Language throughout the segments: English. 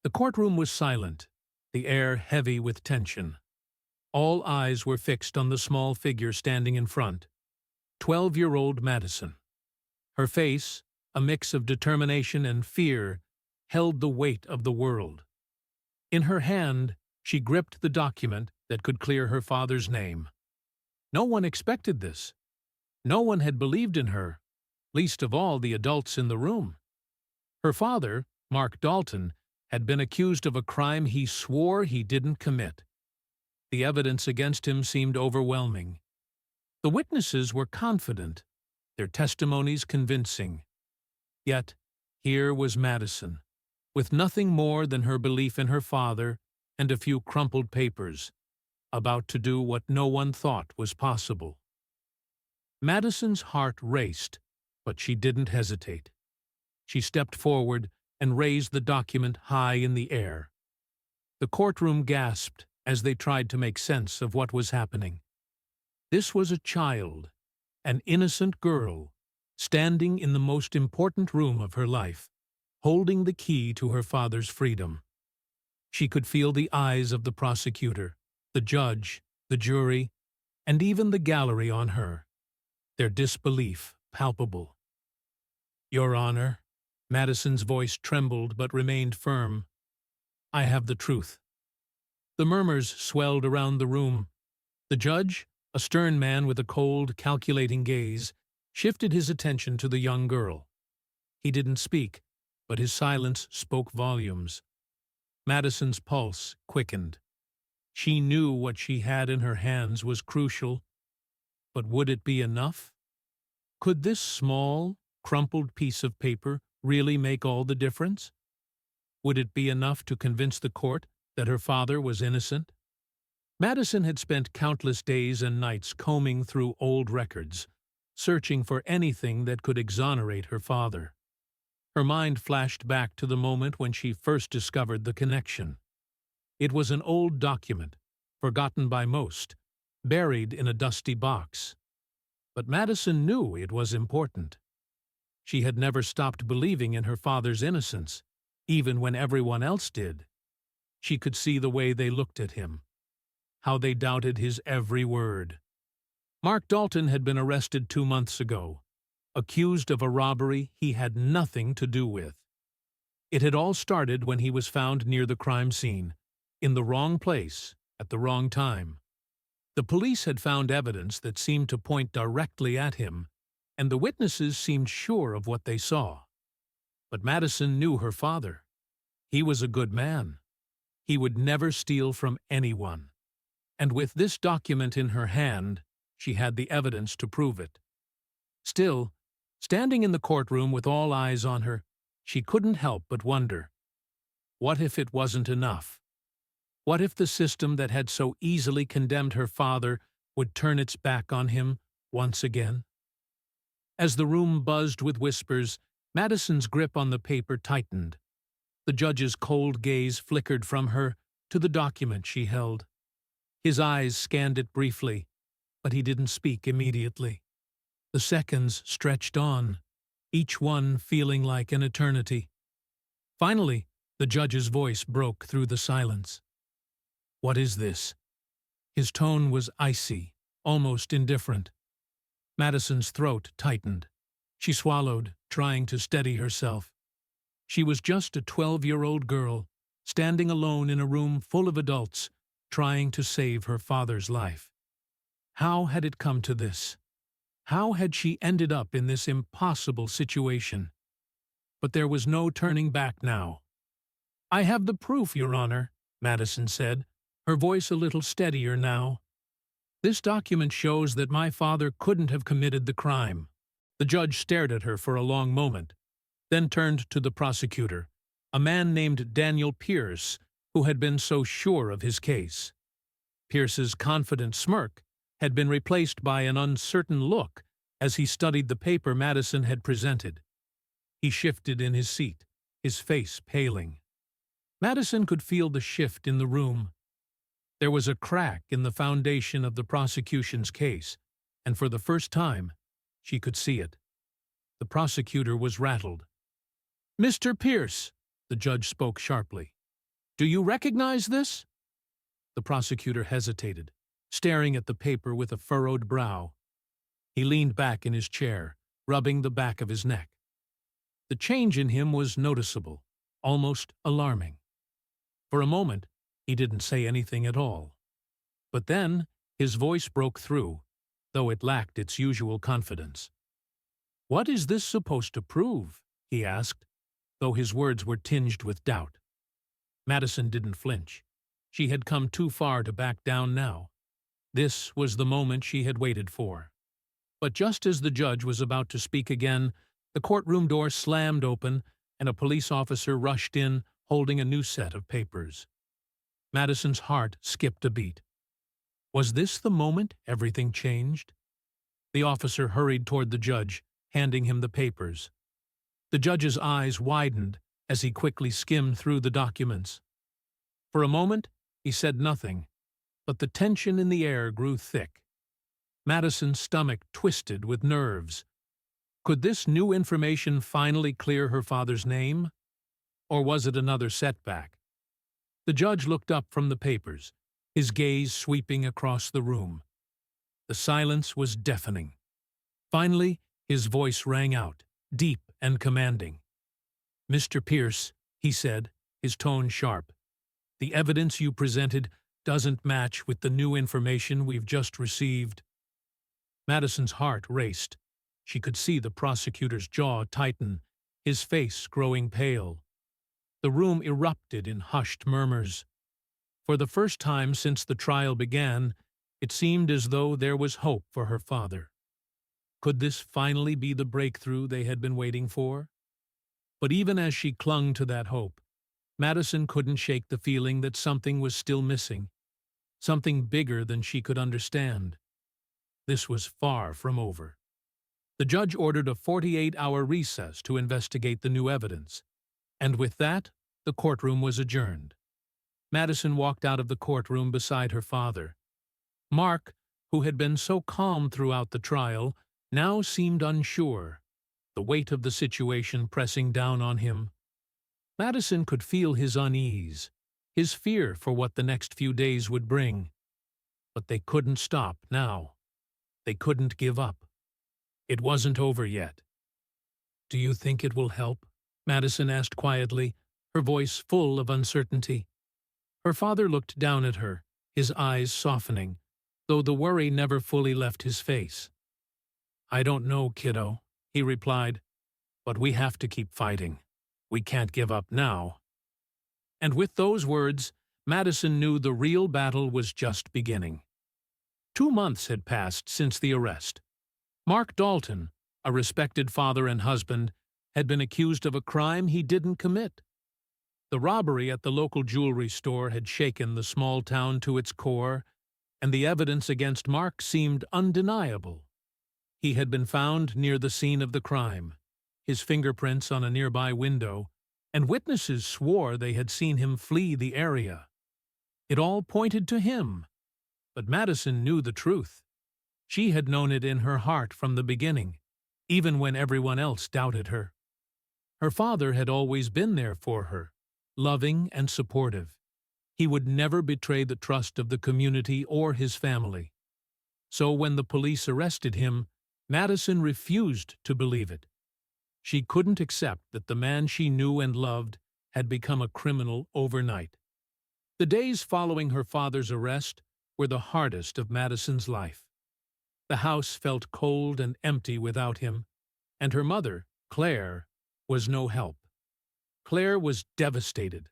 The courtroom was silent, the air heavy with tension. All eyes were fixed on the small figure standing in front, 12-year-old Madison. Her face, a mix of determination and fear, held the weight of the world. In her hand, she gripped the document that could clear her father's name. No one expected this. No one had believed in her, least of all the adults in the room. Her father, Mark Dalton, had been accused of a crime he swore he didn't commit. The evidence against him seemed overwhelming. The witnesses were confident, their testimonies convincing. Yet, here was Madison, with nothing more than her belief in her father and a few crumpled papers, about to do what no one thought was possible. Madison's heart raced, but she didn't hesitate. She stepped forward and raised the document high in the air. The courtroom gasped as they tried to make sense of what was happening. This was a child, an innocent girl, standing in the most important room of her life, holding the key to her father's freedom. She could feel the eyes of the prosecutor, the judge, the jury, and even the gallery on her, their disbelief palpable. "Your Honor," Madison's voice trembled but remained firm, "I have the truth." The murmurs swelled around the room. The judge, a stern man with a cold, calculating gaze, shifted his attention to the young girl. He didn't speak, but his silence spoke volumes. Madison's pulse quickened. She knew what she had in her hands was crucial, but would it be enough? Could this small, crumpled piece of paper really make all the difference? Would it be enough to convince the court that her father was innocent? Madison had spent countless days and nights combing through old records, searching for anything that could exonerate her father. Her mind flashed back to the moment when she first discovered the connection. It was an old document, forgotten by most, buried in a dusty box. But Madison knew it was important. She had never stopped believing in her father's innocence, even when everyone else did. She could see the way they looked at him, how they doubted his every word. Mark Dalton had been arrested 2 months ago, accused of a robbery he had nothing to do with. It had all started when he was found near the crime scene, in the wrong place, at the wrong time. The police had found evidence that seemed to point directly at him, and the witnesses seemed sure of what they saw. But Madison knew her father. He was a good man. He would never steal from anyone. And with this document in her hand, she had the evidence to prove it. Still, standing in the courtroom with all eyes on her, she couldn't help but wonder, what if it wasn't enough? What if the system that had so easily condemned her father would turn its back on him once again? As the room buzzed with whispers, Madison's grip on the paper tightened. The judge's cold gaze flickered from her to the document she held. His eyes scanned it briefly, but he didn't speak immediately. The seconds stretched on, each one feeling like an eternity. Finally, the judge's voice broke through the silence. "What is this?" His tone was icy, almost indifferent. Madison's throat tightened. She swallowed, trying to steady herself. She was just a 12-year-old girl, standing alone in a room full of adults, trying to save her father's life. How had it come to this? How had she ended up in this impossible situation? But there was no turning back now. "I have the proof, Your Honor," Madison said, her voice a little steadier now. "This document shows that my father couldn't have committed the crime." The judge stared at her for a long moment, then turned to the prosecutor, a man named Daniel Pierce, who had been so sure of his case. Pierce's confident smirk had been replaced by an uncertain look as he studied the paper Madison had presented. He shifted in his seat, his face paling. Madison could feel the shift in the room. There was a crack in the foundation of the prosecution's case, and for the first time, she could see it. The prosecutor was rattled. "Mr. Pierce," the judge spoke sharply, Do you recognize this? The prosecutor hesitated, staring at the paper with a furrowed brow. He leaned back in his chair, rubbing the back of his neck. The change in him was noticeable, almost alarming. For a moment, he didn't say anything at all. But then, his voice broke through, though it lacked its usual confidence. "What is this supposed to prove?" he asked, though his words were tinged with doubt. Madison didn't flinch. She had come too far to back down now. This was the moment she had waited for. But just as the judge was about to speak again, the courtroom door slammed open and a police officer rushed in, holding a new set of papers. Madison's heart skipped a beat. Was this the moment everything changed? The officer hurried toward the judge, handing him the papers. The judge's eyes widened as he quickly skimmed through the documents. For a moment, he said nothing, but the tension in the air grew thick. Madison's stomach twisted with nerves. Could this new information finally clear her father's name? Or was it another setback? The judge looked up from the papers, his gaze sweeping across the room. The silence was deafening. Finally, his voice rang out, deep and commanding. "Mr. Pierce," he said, his tone sharp, "the evidence you presented doesn't match with the new information we've just received." Madison's heart raced. She could see the prosecutor's jaw tighten, his face growing pale. The room erupted in hushed murmurs. For the first time since the trial began, it seemed as though there was hope for her father. Could this finally be the breakthrough they had been waiting for? But even as she clung to that hope, Madison couldn't shake the feeling that something was still missing, something bigger than she could understand. This was far from over. The judge ordered a 48-hour recess to investigate the new evidence, and with that, the courtroom was adjourned. Madison walked out of the courtroom beside her father. Mark, who had been so calm throughout the trial, now seemed unsure, the weight of the situation pressing down on him. Madison could feel his unease, his fear for what the next few days would bring. But they couldn't stop now. They couldn't give up. It wasn't over yet. "Do you think it will help?" Madison asked quietly, her voice full of uncertainty. Her father looked down at her, his eyes softening, though the worry never fully left his face. "I don't know, kiddo," he replied, "but we have to keep fighting. We can't give up now." And with those words, Madison knew the real battle was just beginning. 2 months had passed since the arrest. Mark Dalton, a respected father and husband, had been accused of a crime he didn't commit. The robbery at the local jewelry store had shaken the small town to its core, and the evidence against Mark seemed undeniable. He had been found near the scene of the crime, his fingerprints on a nearby window, and witnesses swore they had seen him flee the area. It all pointed to him, but Madison knew the truth. She had known it in her heart from the beginning, even when everyone else doubted her. Her father had always been there for her, loving and supportive. He would never betray the trust of the community or his family. So when the police arrested him, Madison refused to believe it. She couldn't accept that the man she knew and loved had become a criminal overnight. The days following her father's arrest were the hardest of Madison's life. The house felt cold and empty without him, and her mother, Claire, was no help. Claire was devastated,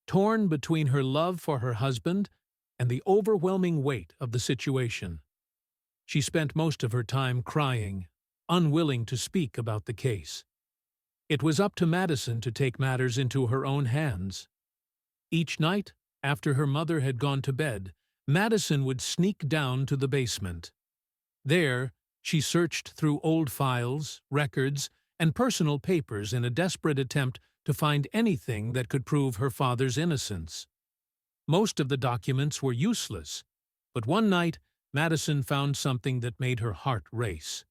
torn between her love for her husband and the overwhelming weight of the situation. She spent most of her time crying, unwilling to speak about the case. It was up to Madison to take matters into her own hands. Each night, after her mother had gone to bed, Madison would sneak down to the basement. There, she searched through old files, records, and personal papers in a desperate attempt to find anything that could prove her father's innocence. Most of the documents were useless, but one night, Madison found something that made her heart race.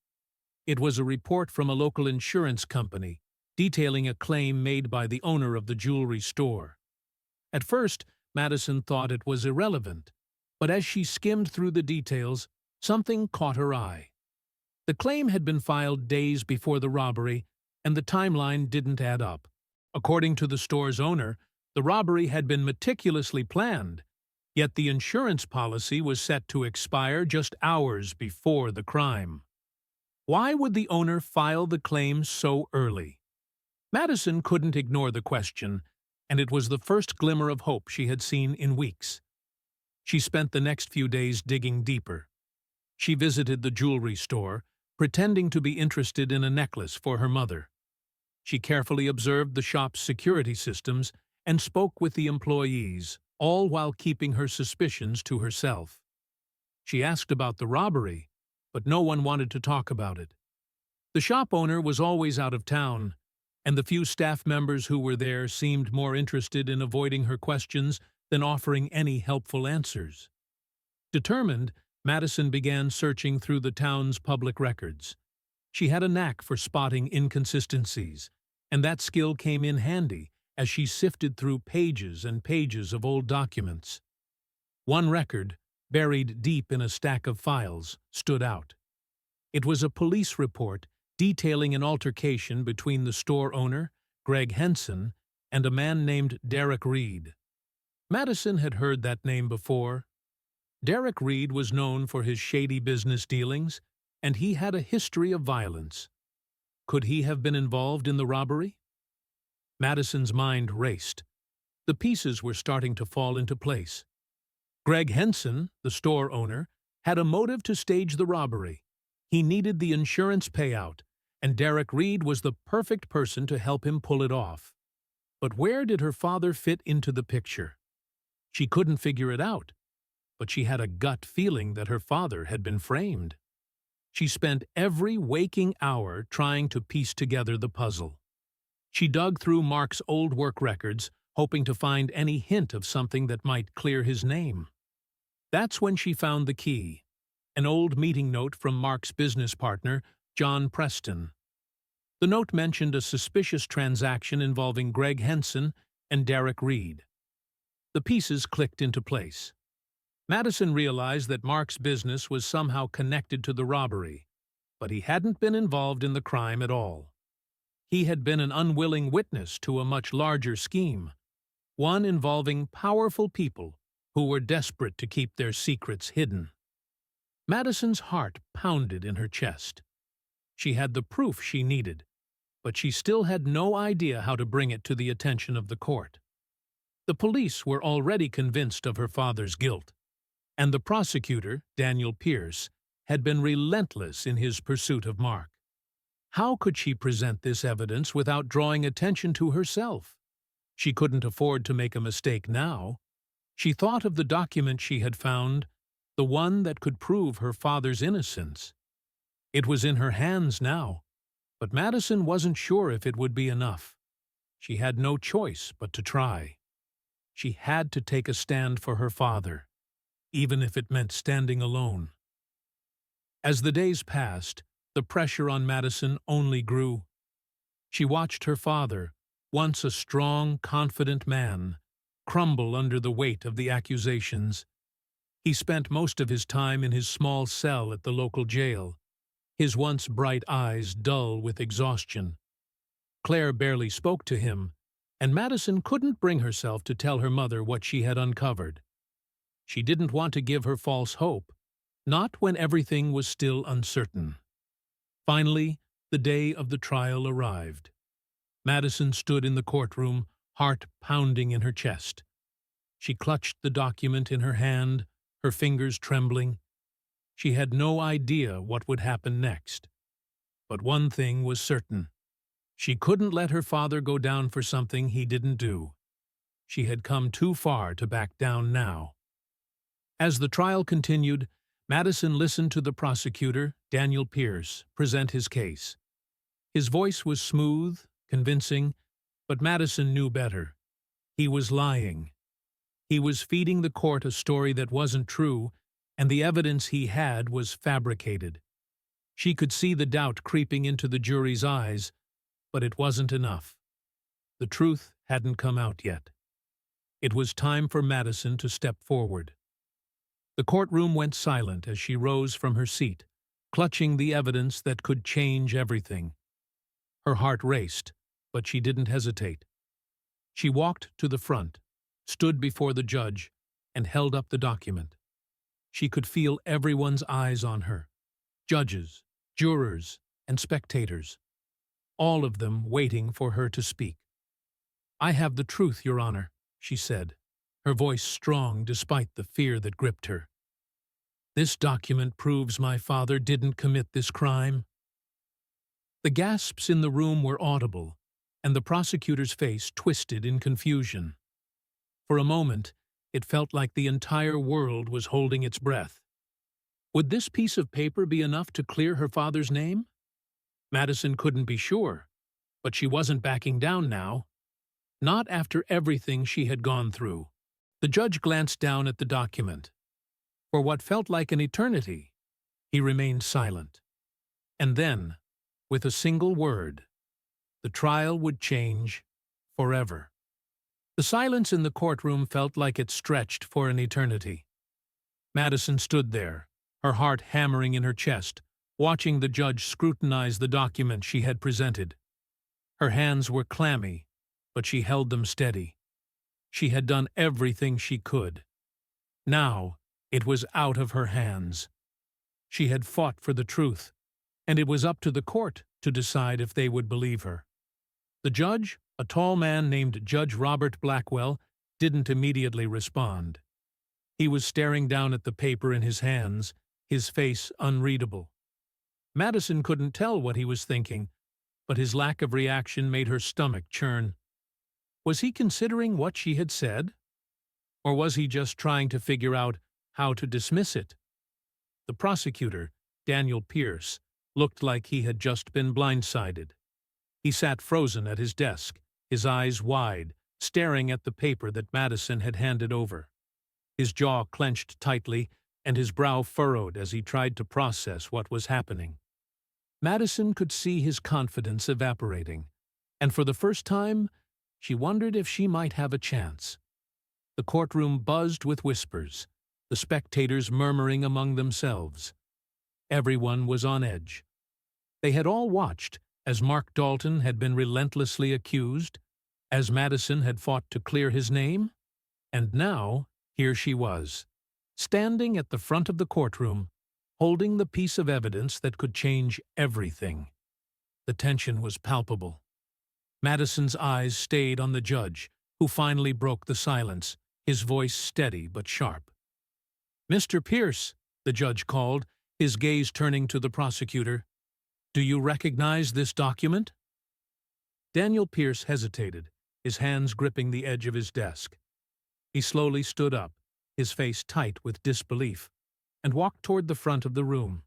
It was a report from a local insurance company detailing a claim made by the owner of the jewelry store. At first, Madison thought it was irrelevant, but as she skimmed through the details, something caught her eye. The claim had been filed days before the robbery, and the timeline didn't add up. According to the store's owner, the robbery had been meticulously planned, yet the insurance policy was set to expire just hours before the crime. Why would the owner file the claim so early? Madison couldn't ignore the question, and it was the first glimmer of hope she had seen in weeks. She spent the next few days digging deeper. She visited the jewelry store, pretending to be interested in a necklace for her mother. She carefully observed the shop's security systems and spoke with the employees, all while keeping her suspicions to herself. She asked about the robbery, but no one wanted to talk about it. The shop owner was always out of town, and the few staff members who were there seemed more interested in avoiding her questions than offering any helpful answers. Determined, Madison began searching through the town's public records. She had a knack for spotting inconsistencies, and that skill came in handy as she sifted through pages and pages of old documents. One record, buried deep in a stack of files, stood out. It was a police report detailing an altercation between the store owner, Greg Henson, and a man named Derek Reed. Madison had heard that name before. Derek Reed was known for his shady business dealings, and he had a history of violence. Could he have been involved in the robbery? Madison's mind raced. The pieces were starting to fall into place. Greg Henson, the store owner, had a motive to stage the robbery. He needed the insurance payout, and Derek Reed was the perfect person to help him pull it off. But where did her father fit into the picture? She couldn't figure it out, but she had a gut feeling that her father had been framed. She spent every waking hour trying to piece together the puzzle. She dug through Mark's old work records, hoping to find any hint of something that might clear his name. That's when she found the key, an old meeting note from Mark's business partner, John Preston. The note mentioned a suspicious transaction involving Greg Henson and Derek Reed. The pieces clicked into place. Madison realized that Mark's business was somehow connected to the robbery, but he hadn't been involved in the crime at all. He had been an unwilling witness to a much larger scheme, one involving powerful people who were desperate to keep their secrets hidden. Madison's heart pounded in her chest. She had the proof she needed, but she still had no idea how to bring it to the attention of the court. The police were already convinced of her father's guilt, and the prosecutor, Daniel Pierce, had been relentless in his pursuit of Mark. How could she present this evidence without drawing attention to herself? She couldn't afford to make a mistake now. She thought of the document she had found, the one that could prove her father's innocence. It was in her hands now, but Madison wasn't sure if it would be enough. She had no choice but to try. She had to take a stand for her father, even if it meant standing alone. As the days passed, the pressure on Madison only grew. She watched her father, once a strong, confident man, crumble under the weight of the accusations. He spent most of his time in his small cell at the local jail, his once bright eyes dull with exhaustion. Claire barely spoke to him, and Madison couldn't bring herself to tell her mother what she had uncovered. She didn't want to give her false hope, not when everything was still uncertain. Finally, the day of the trial arrived. Madison stood in the courtroom, heart pounding in her chest. She clutched the document in her hand, her fingers trembling. She had no idea what would happen next. But one thing was certain. She couldn't let her father go down for something he didn't do. She had come too far to back down now. As the trial continued, Madison listened to the prosecutor, Daniel Pierce, present his case. His voice was smooth, convincing, but Madison knew better. He was lying. He was feeding the court a story that wasn't true, and the evidence he had was fabricated. She could see the doubt creeping into the jury's eyes, but it wasn't enough. The truth hadn't come out yet. It was time for Madison to step forward. The courtroom went silent as she rose from her seat, clutching the evidence that could change everything. Her heart raced, but she didn't hesitate. She walked to the front, stood before the judge, and held up the document. She could feel everyone's eyes on her, judges, jurors, and spectators, all of them waiting for her to speak. "I have the truth, Your Honor," she said, her voice strong despite the fear that gripped her. "This document proves my father didn't commit this crime." The gasps in the room were audible, and the prosecutor's face twisted in confusion. For a moment, it felt like the entire world was holding its breath. Would this piece of paper be enough to clear her father's name? Madison couldn't be sure, but she wasn't backing down now. Not after everything she had gone through. The judge glanced down at the document. For what felt like an eternity, he remained silent. And then, with a single word, the trial would change forever. The silence in the courtroom felt like it stretched for an eternity. Madison stood there, her heart hammering in her chest, watching the judge scrutinize the document she had presented. Her hands were clammy, but she held them steady. She had done everything she could. Now, it was out of her hands. She had fought for the truth, and it was up to the court to decide if they would believe her. The judge, a tall man named Judge Robert Blackwell, didn't immediately respond. He was staring down at the paper in his hands, his face unreadable. Madison couldn't tell what he was thinking, but his lack of reaction made her stomach churn. Was he considering what she had said? Or was he just trying to figure out how to dismiss it? The prosecutor, Daniel Pierce, looked like he had just been blindsided. He sat frozen at his desk, his eyes wide, staring at the paper that Madison had handed over. His jaw clenched tightly, and his brow furrowed as he tried to process what was happening. Madison could see his confidence evaporating, and for the first time, she wondered if she might have a chance. The courtroom buzzed with whispers, the spectators murmuring among themselves. Everyone was on edge. They had all watched as Mark Dalton had been relentlessly accused, as Madison had fought to clear his name, and now here she was, standing at the front of the courtroom, holding the piece of evidence that could change everything. The tension was palpable. Madison's eyes stayed on the judge, who finally broke the silence, his voice steady but sharp. "Mr. Pierce," the judge called, his gaze turning to the prosecutor, "do you recognize this document?" Daniel Pierce hesitated, his hands gripping the edge of his desk. He slowly stood up, his face tight with disbelief, and walked toward the front of the room.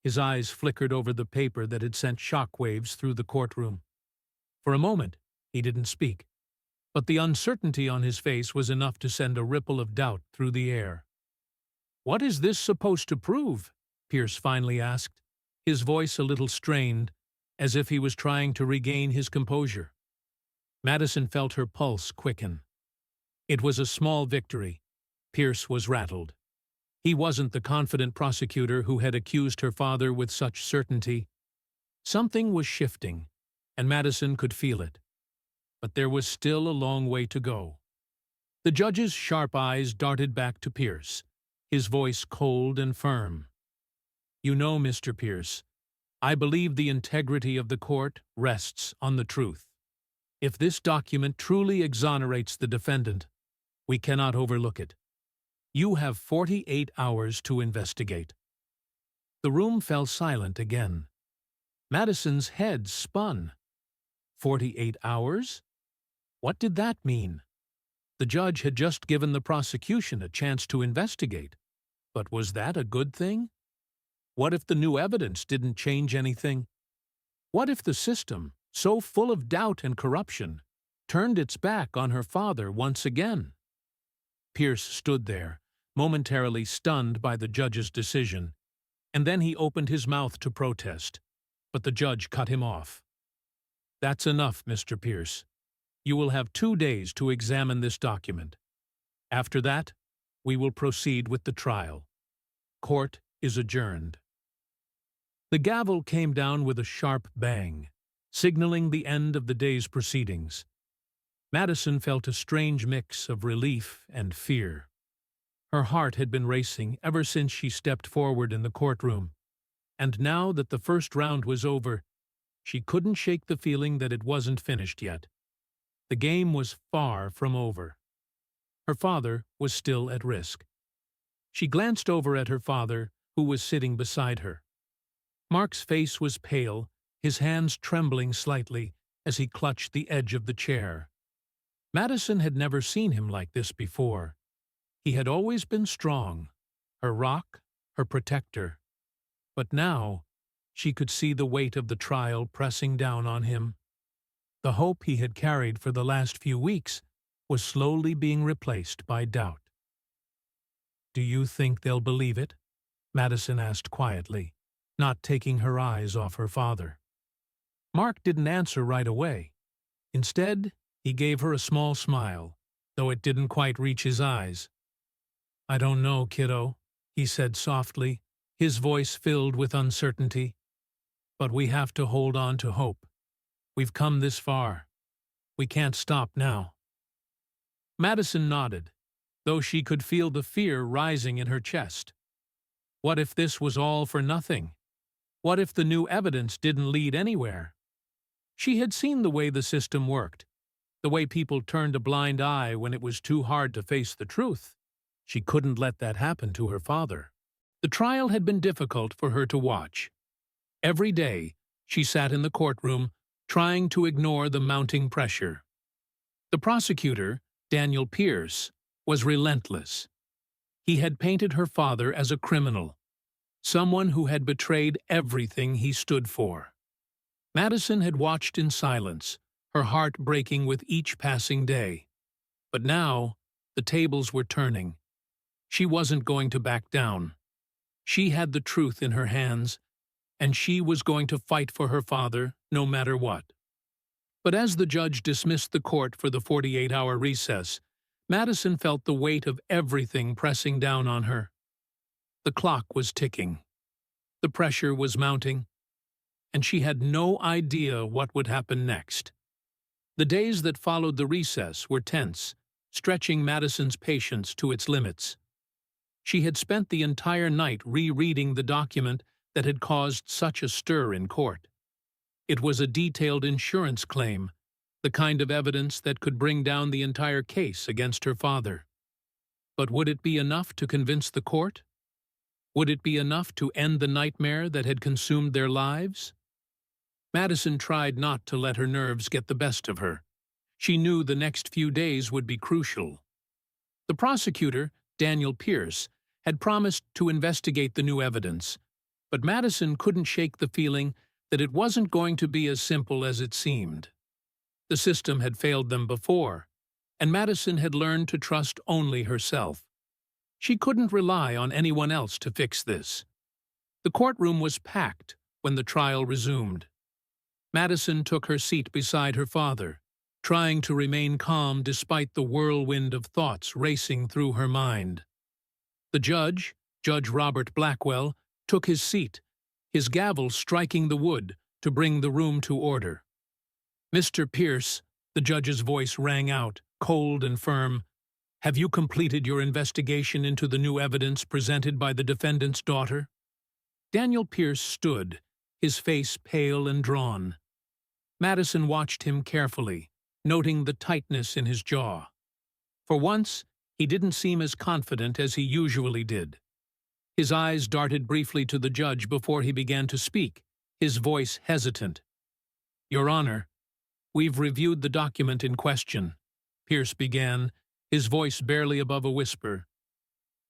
His eyes flickered over the paper that had sent shockwaves through the courtroom. For a moment, he didn't speak, but the uncertainty on his face was enough to send a ripple of doubt through the air. "What is this supposed to prove?" Pierce finally asked, his voice a little strained, as if he was trying to regain his composure. Madison felt her pulse quicken. It was a small victory. Pierce was rattled. He wasn't the confident prosecutor who had accused her father with such certainty. Something was shifting, and Madison could feel it. But there was still a long way to go. The judge's sharp eyes darted back to Pierce, his voice cold and firm. "You know, Mr. Pierce, I believe the integrity of the court rests on the truth. If this document truly exonerates the defendant, we cannot overlook it. You have 48 hours to investigate." The room fell silent again. Madison's head spun. 48 hours? What did that mean? The judge had just given the prosecution a chance to investigate. But was that a good thing? What if the new evidence didn't change anything? What if the system, so full of doubt and corruption, turned its back on her father once again? Pierce stood there, momentarily stunned by the judge's decision, and then he opened his mouth to protest, but the judge cut him off. "That's enough, Mr. Pierce. You will have 2 days to examine this document. After that, we will proceed with the trial. Court is adjourned." The gavel came down with a sharp bang, signaling the end of the day's proceedings. Madison felt a strange mix of relief and fear. Her heart had been racing ever since she stepped forward in the courtroom, and now that the first round was over, she couldn't shake the feeling that it wasn't finished yet. The game was far from over. Her father was still at risk. She glanced over at her father, who was sitting beside her. Mark's face was pale, his hands trembling slightly as he clutched the edge of the chair. Madison had never seen him like this before. He had always been strong, her rock, her protector. But now she could see the weight of the trial pressing down on him. The hope he had carried for the last few weeks was slowly being replaced by doubt. "Do you think they'll believe it?" Madison asked quietly, not taking her eyes off her father. Mark didn't answer right away. Instead, he gave her a small smile, though it didn't quite reach his eyes. "I don't know, kiddo," he said softly, his voice filled with uncertainty. "But we have to hold on to hope. We've come this far. We can't stop now." Madison nodded, though she could feel the fear rising in her chest. What if this was all for nothing? What if the new evidence didn't lead anywhere? She had seen the way the system worked, the way people turned a blind eye when it was too hard to face the truth. She couldn't let that happen to her father. The trial had been difficult for her to watch. Every day, she sat in the courtroom, trying to ignore the mounting pressure. The prosecutor, Daniel Pierce, was relentless. He had painted her father as a criminal, someone who had betrayed everything he stood for. Madison had watched in silence, her heart breaking with each passing day. But now, the tables were turning. She wasn't going to back down. She had the truth in her hands, and she was going to fight for her father no matter what. But as the judge dismissed the court for the 48-hour recess, Madison felt the weight of everything pressing down on her. The clock was ticking. The pressure was mounting, and she had no idea what would happen next. The days that followed the recess were tense, stretching Madison's patience to its limits. She had spent the entire night rereading the document that had caused such a stir in court. It was a detailed insurance claim, the kind of evidence that could bring down the entire case against her father. But would it be enough to convince the court? Would it be enough to end the nightmare that had consumed their lives? Madison tried not to let her nerves get the best of her. She knew the next few days would be crucial. The prosecutor, Daniel Pierce, had promised to investigate the new evidence, but Madison couldn't shake the feeling that it wasn't going to be as simple as it seemed. The system had failed them before, and Madison had learned to trust only herself. She couldn't rely on anyone else to fix this. The courtroom was packed when the trial resumed. Madison took her seat beside her father, trying to remain calm despite the whirlwind of thoughts racing through her mind. The judge, Judge Robert Blackwell, took his seat, his gavel striking the wood to bring the room to order. "Mr. Pierce," the judge's voice rang out, cold and firm, "have you completed your investigation into the new evidence presented by the defendant's daughter?" Daniel Pierce stood, his face pale and drawn. Madison watched him carefully, noting the tightness in his jaw. For once, he didn't seem as confident as he usually did. His eyes darted briefly to the judge before he began to speak, his voice hesitant. "Your Honor, we've reviewed the document in question," Pierce began, his voice barely above a whisper.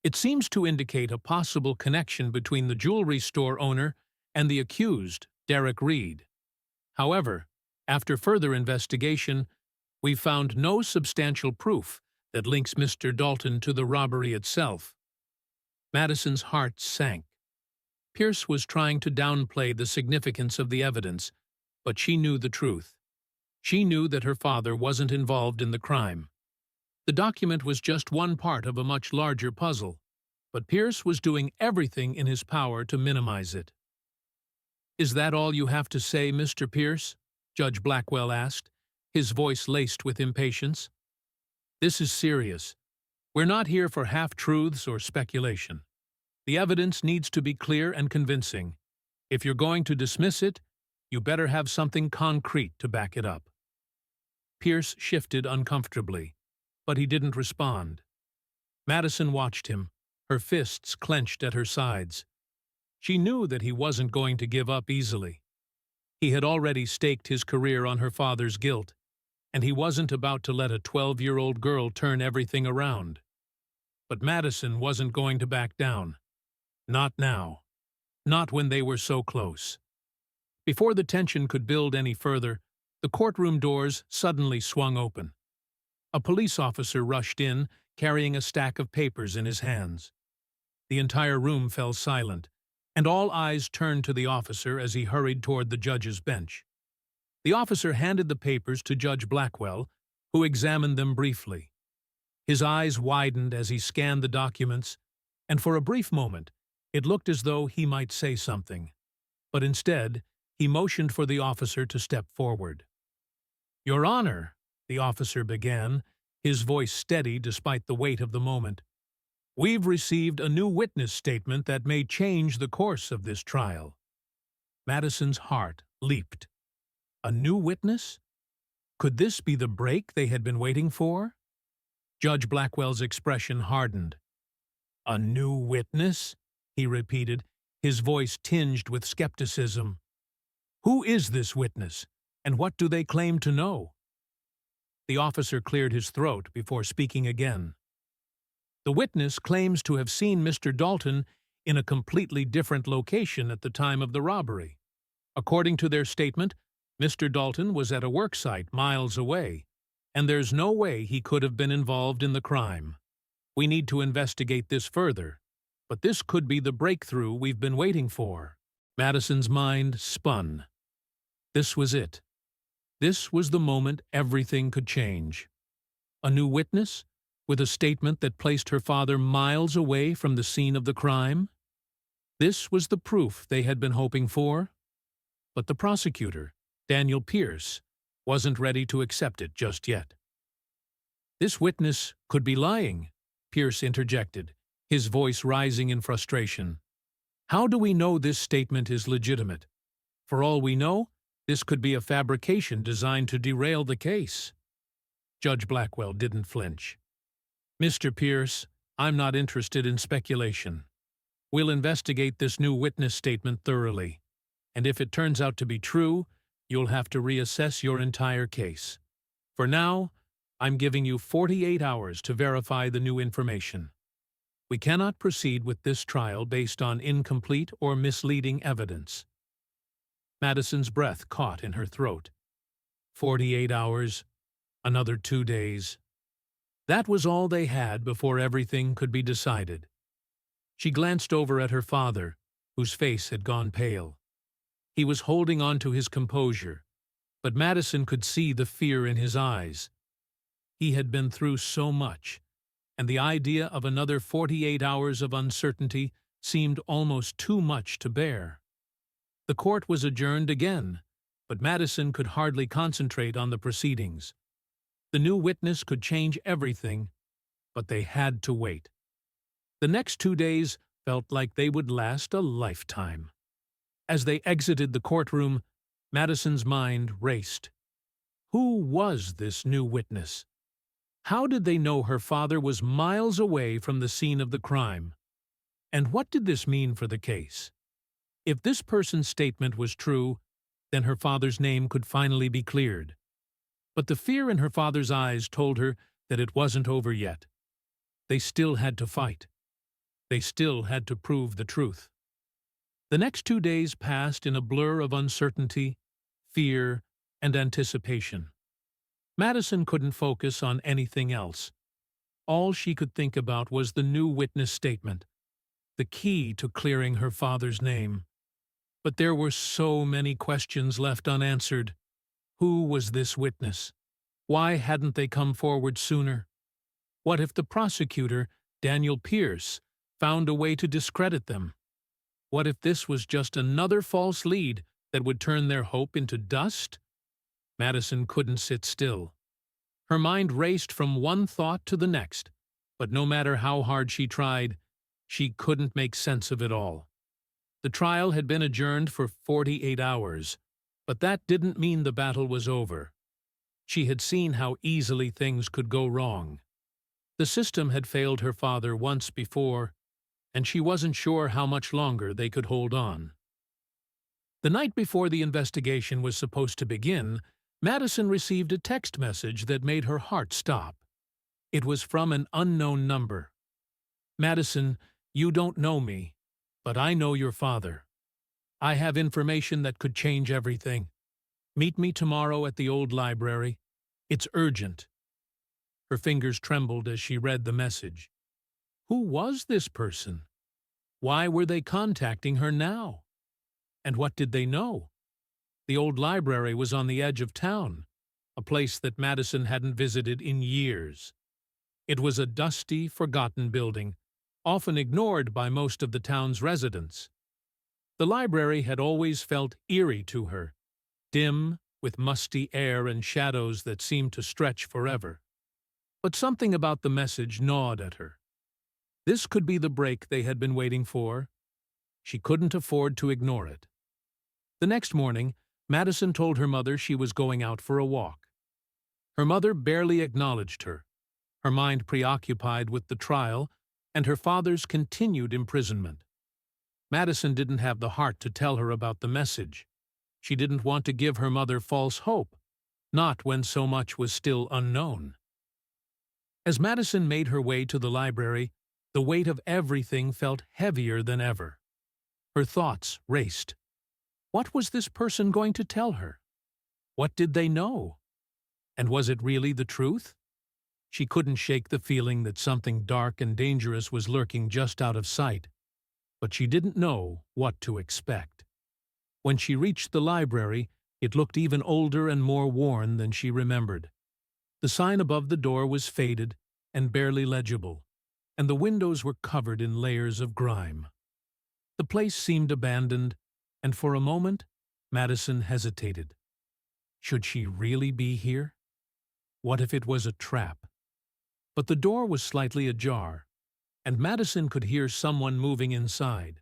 "It seems to indicate a possible connection between the jewelry store owner and the accused, Derek Reed. However, after further investigation, we've found no substantial proof that links Mr. Dalton to the robbery itself." Madison's heart sank. Pierce was trying to downplay the significance of the evidence, but she knew the truth. She knew that her father wasn't involved in the crime. The document was just one part of a much larger puzzle, but Pierce was doing everything in his power to minimize it. "Is that all you have to say, Mr. Pierce?" Judge Blackwell asked, his voice laced with impatience. "This is serious. We're not here for half-truths or speculation. The evidence needs to be clear and convincing. If you're going to dismiss it, you better have something concrete to back it up." Pierce shifted uncomfortably, but he didn't respond. Madison watched him, her fists clenched at her sides. She knew that he wasn't going to give up easily. He had already staked his career on her father's guilt, and he wasn't about to let a 12-year-old girl turn everything around. But Madison wasn't going to back down. Not now. Not when they were so close. Before the tension could build any further, the courtroom doors suddenly swung open. A police officer rushed in, carrying a stack of papers in his hands. The entire room fell silent, and all eyes turned to the officer as he hurried toward the judge's bench. The officer handed the papers to Judge Blackwell, who examined them briefly. His eyes widened as he scanned the documents, and for a brief moment, it looked as though he might say something. But instead, he motioned for the officer to step forward. "Your Honor," the officer began, his voice steady despite the weight of the moment, "we've received a new witness statement that may change the course of this trial." Madison's heart leaped. A new witness? Could this be the break they had been waiting for? Judge Blackwell's expression hardened. "A new witness?" he repeated, his voice tinged with skepticism. "Who is this witness, and what do they claim to know?" The officer cleared his throat before speaking again. "The witness claims to have seen Mr. Dalton in a completely different location at the time of the robbery. According to their statement, Mr. Dalton was at a worksite miles away, and there's no way he could have been involved in the crime. We need to investigate this further, but this could be the breakthrough we've been waiting for." Madison's mind spun. This was it. This was the moment everything could change. A new witness, with a statement that placed her father miles away from the scene of the crime? This was the proof they had been hoping for. But the prosecutor, Daniel Pierce, wasn't ready to accept it just yet. "This witness could be lying," Pierce interjected, his voice rising in frustration. "How do we know this statement is legitimate? For all we know, this could be a fabrication designed to derail the case." Judge Blackwell didn't flinch. "Mr. Pierce, I'm not interested in speculation. We'll investigate this new witness statement thoroughly, and if it turns out to be true, you'll have to reassess your entire case. For now, I'm giving you 48 hours to verify the new information. We cannot proceed with this trial based on incomplete or misleading evidence." Madison's breath caught in her throat. 48 hours, another 2 days. That was all they had before everything could be decided. She glanced over at her father, whose face had gone pale. He was holding on to his composure, but Madison could see the fear in his eyes. He had been through so much, and the idea of another 48 hours of uncertainty seemed almost too much to bear. The court was adjourned again, but Madison could hardly concentrate on the proceedings. The new witness could change everything, but they had to wait. The next 2 days felt like they would last a lifetime. As they exited the courtroom, Madison's mind raced. Who was this new witness? How did they know her father was miles away from the scene of the crime? And what did this mean for the case? If this person's statement was true, then her father's name could finally be cleared. But the fear in her father's eyes told her that it wasn't over yet. They still had to fight. They still had to prove the truth. The next 2 days passed in a blur of uncertainty, fear, and anticipation. Madison couldn't focus on anything else. All she could think about was the new witness statement, the key to clearing her father's name. But there were so many questions left unanswered. Who was this witness? Why hadn't they come forward sooner? What if the prosecutor, Daniel Pierce, found a way to discredit them? What if this was just another false lead that would turn their hope into dust? Madison couldn't sit still. Her mind raced from one thought to the next, but no matter how hard she tried, she couldn't make sense of it all. The trial had been adjourned for 48 hours, but that didn't mean the battle was over. She had seen how easily things could go wrong. The system had failed her father once before, and she wasn't sure how much longer they could hold on. The night before the investigation was supposed to begin, Madison received a text message that made her heart stop. It was from an unknown number. "Madison, you don't know me, but I know your father. I have information that could change everything. Meet me tomorrow at the old library. It's urgent." Her fingers trembled as she read the message. Who was this person? Why were they contacting her now? And what did they know? The old library was on the edge of town, a place that Madison hadn't visited in years. It was a dusty, forgotten building, often ignored by most of the town's residents. The library had always felt eerie to her, dim, with musty air and shadows that seemed to stretch forever. But something about the message gnawed at her. This could be the break they had been waiting for. She couldn't afford to ignore it. The next morning, Madison told her mother she was going out for a walk. Her mother barely acknowledged her, her mind preoccupied with the trial and her father's continued imprisonment. Madison didn't have the heart to tell her about the message. She didn't want to give her mother false hope, not when so much was still unknown. As Madison made her way to the library, the weight of everything felt heavier than ever. Her thoughts raced. What was this person going to tell her? What did they know? And was it really the truth? She couldn't shake the feeling that something dark and dangerous was lurking just out of sight, but she didn't know what to expect. When she reached the library, it looked even older and more worn than she remembered. The sign above the door was faded and barely legible, and the windows were covered in layers of grime. The place seemed abandoned, and for a moment, Madison hesitated. Should she really be here? What if it was a trap? But the door was slightly ajar, and Madison could hear someone moving inside.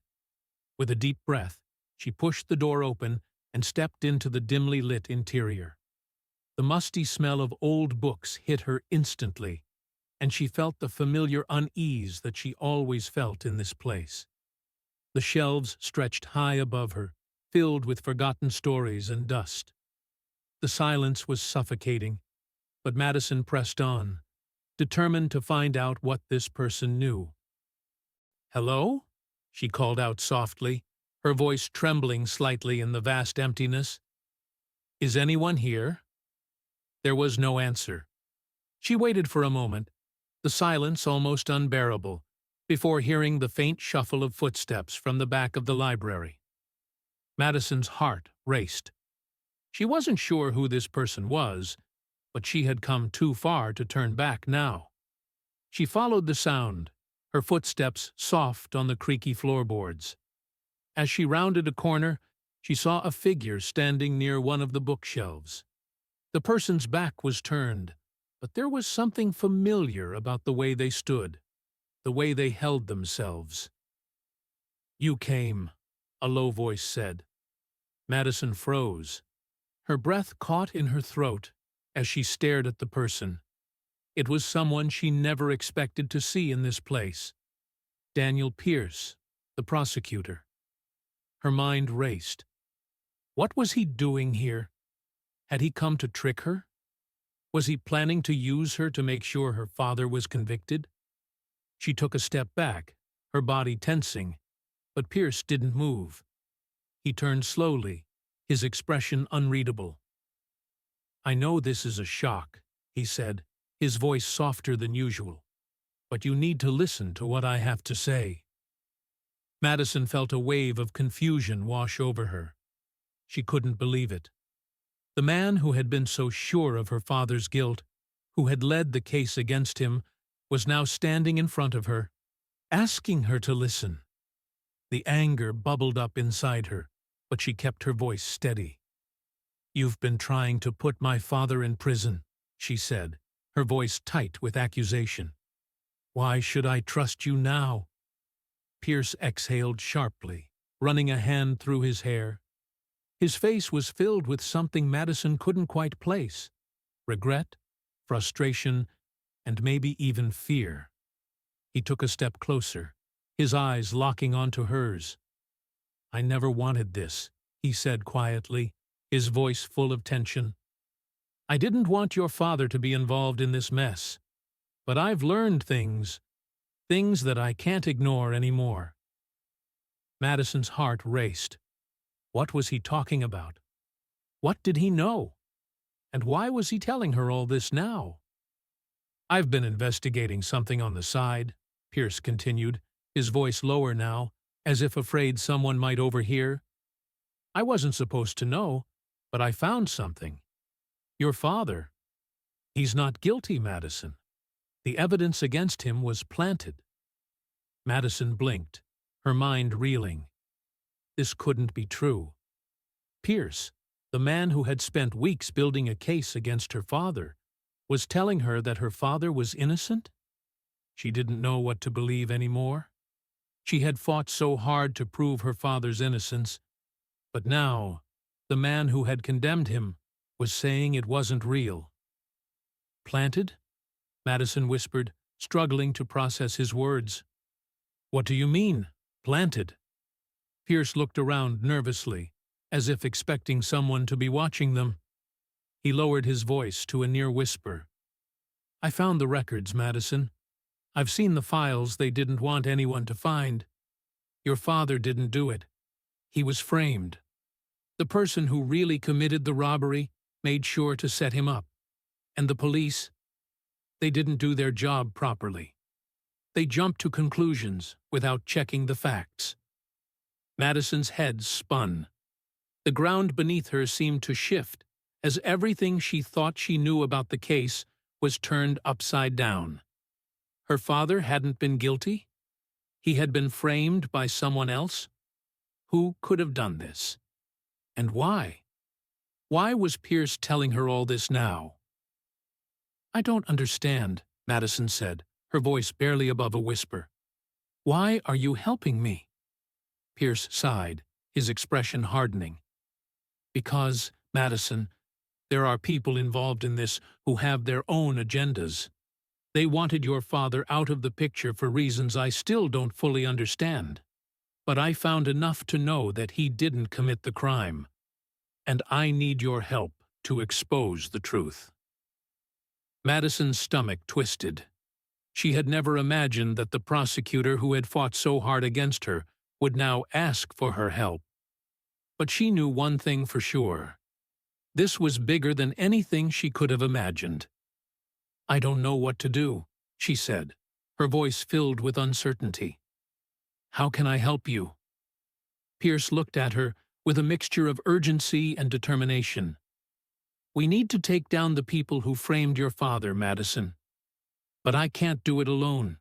With a deep breath, she pushed the door open and stepped into the dimly lit interior. The musty smell of old books hit her instantly, and she felt the familiar unease that she always felt in this place. The shelves stretched high above her, filled with forgotten stories and dust. The silence was suffocating, but Madison pressed on, determined to find out what this person knew. "Hello?" she called out softly, her voice trembling slightly in the vast emptiness. "Is anyone here?" There was no answer. She waited for a moment, the silence almost unbearable, before hearing the faint shuffle of footsteps from the back of the library. Madison's heart raced. She wasn't sure who this person was, but she had come too far to turn back now. She followed the sound, her footsteps soft on the creaky floorboards. As she rounded a corner, she saw a figure standing near one of the bookshelves. The person's back was turned, but there was something familiar about the way they stood, the way they held themselves. "You came," a low voice said. Madison froze. Her breath caught in her throat as she stared at the person. It was someone she never expected to see in this place. Daniel Pierce, the prosecutor. Her mind raced. What was he doing here? Had he come to trick her? Was he planning to use her to make sure her father was convicted? She took a step back, her body tensing, but Pierce didn't move. He turned slowly, his expression unreadable. "I know this is a shock," he said, his voice softer than usual, "but you need to listen to what I have to say." Madison felt a wave of confusion wash over her. She couldn't believe it. The man who had been so sure of her father's guilt, who had led the case against him, was now standing in front of her, asking her to listen. The anger bubbled up inside her, but she kept her voice steady. "You've been trying to put my father in prison," she said, her voice tight with accusation. "Why should I trust you now?" Pierce exhaled sharply, running a hand through his hair. His face was filled with something Madison couldn't quite place: regret, frustration, and maybe even fear. He took a step closer, his eyes locking onto hers. "I never wanted this," he said quietly, his voice full of tension. "I didn't want your father to be involved in this mess. But I've learned things that I can't ignore anymore." Madison's heart raced. What was he talking about? What did he know? And why was he telling her all this now? "I've been investigating something on the side," Pierce continued, his voice lower now, as if afraid someone might overhear. "I wasn't supposed to know, but I found something. Your father, he's not guilty, Madison. The evidence against him was planted." Madison blinked, her mind reeling. This couldn't be true. Pierce, the man who had spent weeks building a case against her father, was telling her that her father was innocent? She didn't know what to believe anymore. She had fought so hard to prove her father's innocence, but now the man who had condemned him was saying it wasn't real. "Planted?" Madison whispered, struggling to process his words. "What do you mean, planted?" Pierce looked around nervously, as if expecting someone to be watching them. He lowered his voice to a near whisper. "I found the records, Madison. I've seen the files they didn't want anyone to find. Your father didn't do it. He was framed. The person who really committed the robbery made sure to set him up. And the police, they didn't do their job properly. They jumped to conclusions without checking the facts." Madison's head spun. The ground beneath her seemed to shift, as everything she thought she knew about the case was turned upside down. Her father hadn't been guilty? He had been framed by someone else? Who could have done this? And why? Why was Pierce telling her all this now? "I don't understand," Madison said, her voice barely above a whisper. "Why are you helping me?" Pierce sighed, his expression hardening. "Because, Madison, there are people involved in this who have their own agendas. They wanted your father out of the picture for reasons I still don't fully understand. But I found enough to know that he didn't commit the crime. And I need your help to expose the truth." Madison's stomach twisted. She had never imagined that the prosecutor who had fought so hard against her would now ask for her help. But she knew one thing for sure. This was bigger than anything she could have imagined. "I don't know what to do," she said, her voice filled with uncertainty. "How can I help you?" Pierce looked at her with a mixture of urgency and determination. "We need to take down the people who framed your father, Madison. But I can't do it alone.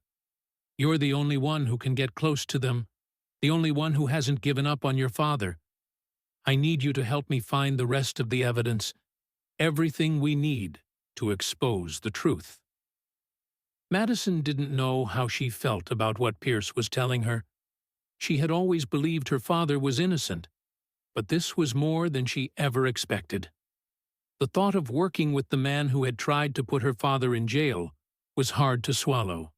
You're the only one who can get close to them, the only one who hasn't given up on your father. I need you to help me find the rest of the evidence, everything we need to expose the truth." Madison didn't know how she felt about what Pierce was telling her. She had always believed her father was innocent, but this was more than she ever expected. The thought of working with the man who had tried to put her father in jail was hard to swallow.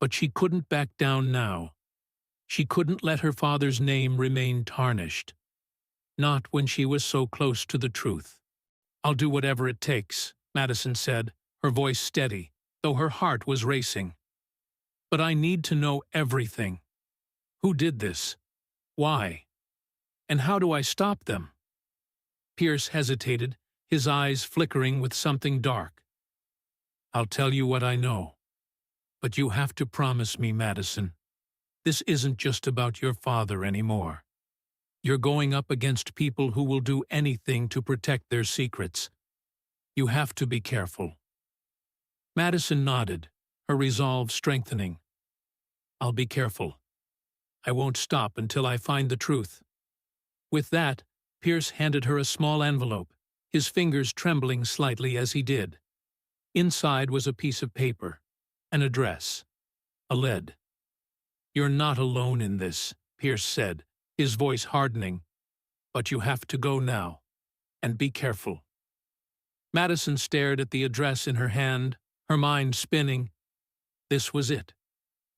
But she couldn't back down now. She couldn't let her father's name remain tarnished. Not when she was so close to the truth. "I'll do whatever it takes," Madison said, her voice steady, though her heart was racing. "But I need to know everything. Who did this? Why? And how do I stop them?" Pierce hesitated, his eyes flickering with something dark. "I'll tell you what I know. But you have to promise me, Madison, this isn't just about your father anymore. You're going up against people who will do anything to protect their secrets. You have to be careful." Madison nodded, her resolve strengthening. "I'll be careful. I won't stop until I find the truth." With that, Pierce handed her a small envelope, his fingers trembling slightly as he did. Inside was a piece of paper, an address, a lead. "You're not alone in this," Pierce said, his voice hardening. "But you have to go now, and be careful." Madison stared at the address in her hand, her mind spinning. This was it.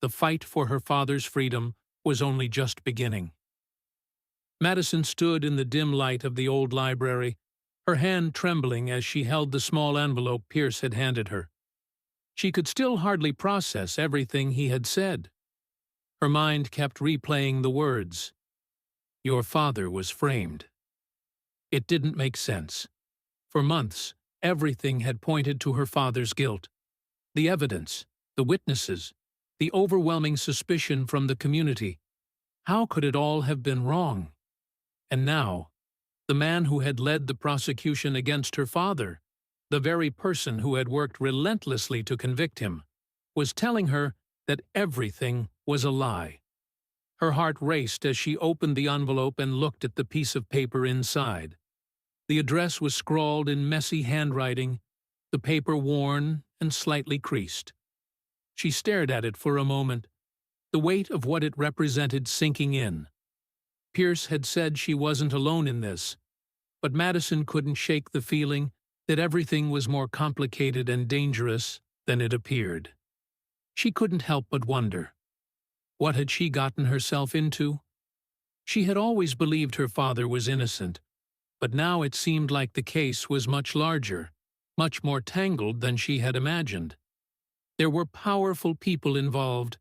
The fight for her father's freedom was only just beginning. Madison stood in the dim light of the old library, her hand trembling as she held the small envelope Pierce had handed her. She could still hardly process everything he had said. Her mind kept replaying the words, "Your father was framed." It didn't make sense. For months, everything had pointed to her father's guilt. The evidence, the witnesses, the overwhelming suspicion from the community. How could it all have been wrong? And now, the man who had led the prosecution against her father, the very person who had worked relentlessly to convict him, was telling her that everything was a lie. Her heart raced as she opened the envelope and looked at the piece of paper inside. The address was scrawled in messy handwriting, the paper worn and slightly creased. She stared at it for a moment, the weight of what it represented sinking in. Pierce had said she wasn't alone in this, but Madison couldn't shake the feeling that everything was more complicated and dangerous than it appeared. She couldn't help but wonder. What had she gotten herself into? She had always believed her father was innocent, but now it seemed like the case was much larger, much more tangled than she had imagined. There were powerful people involved,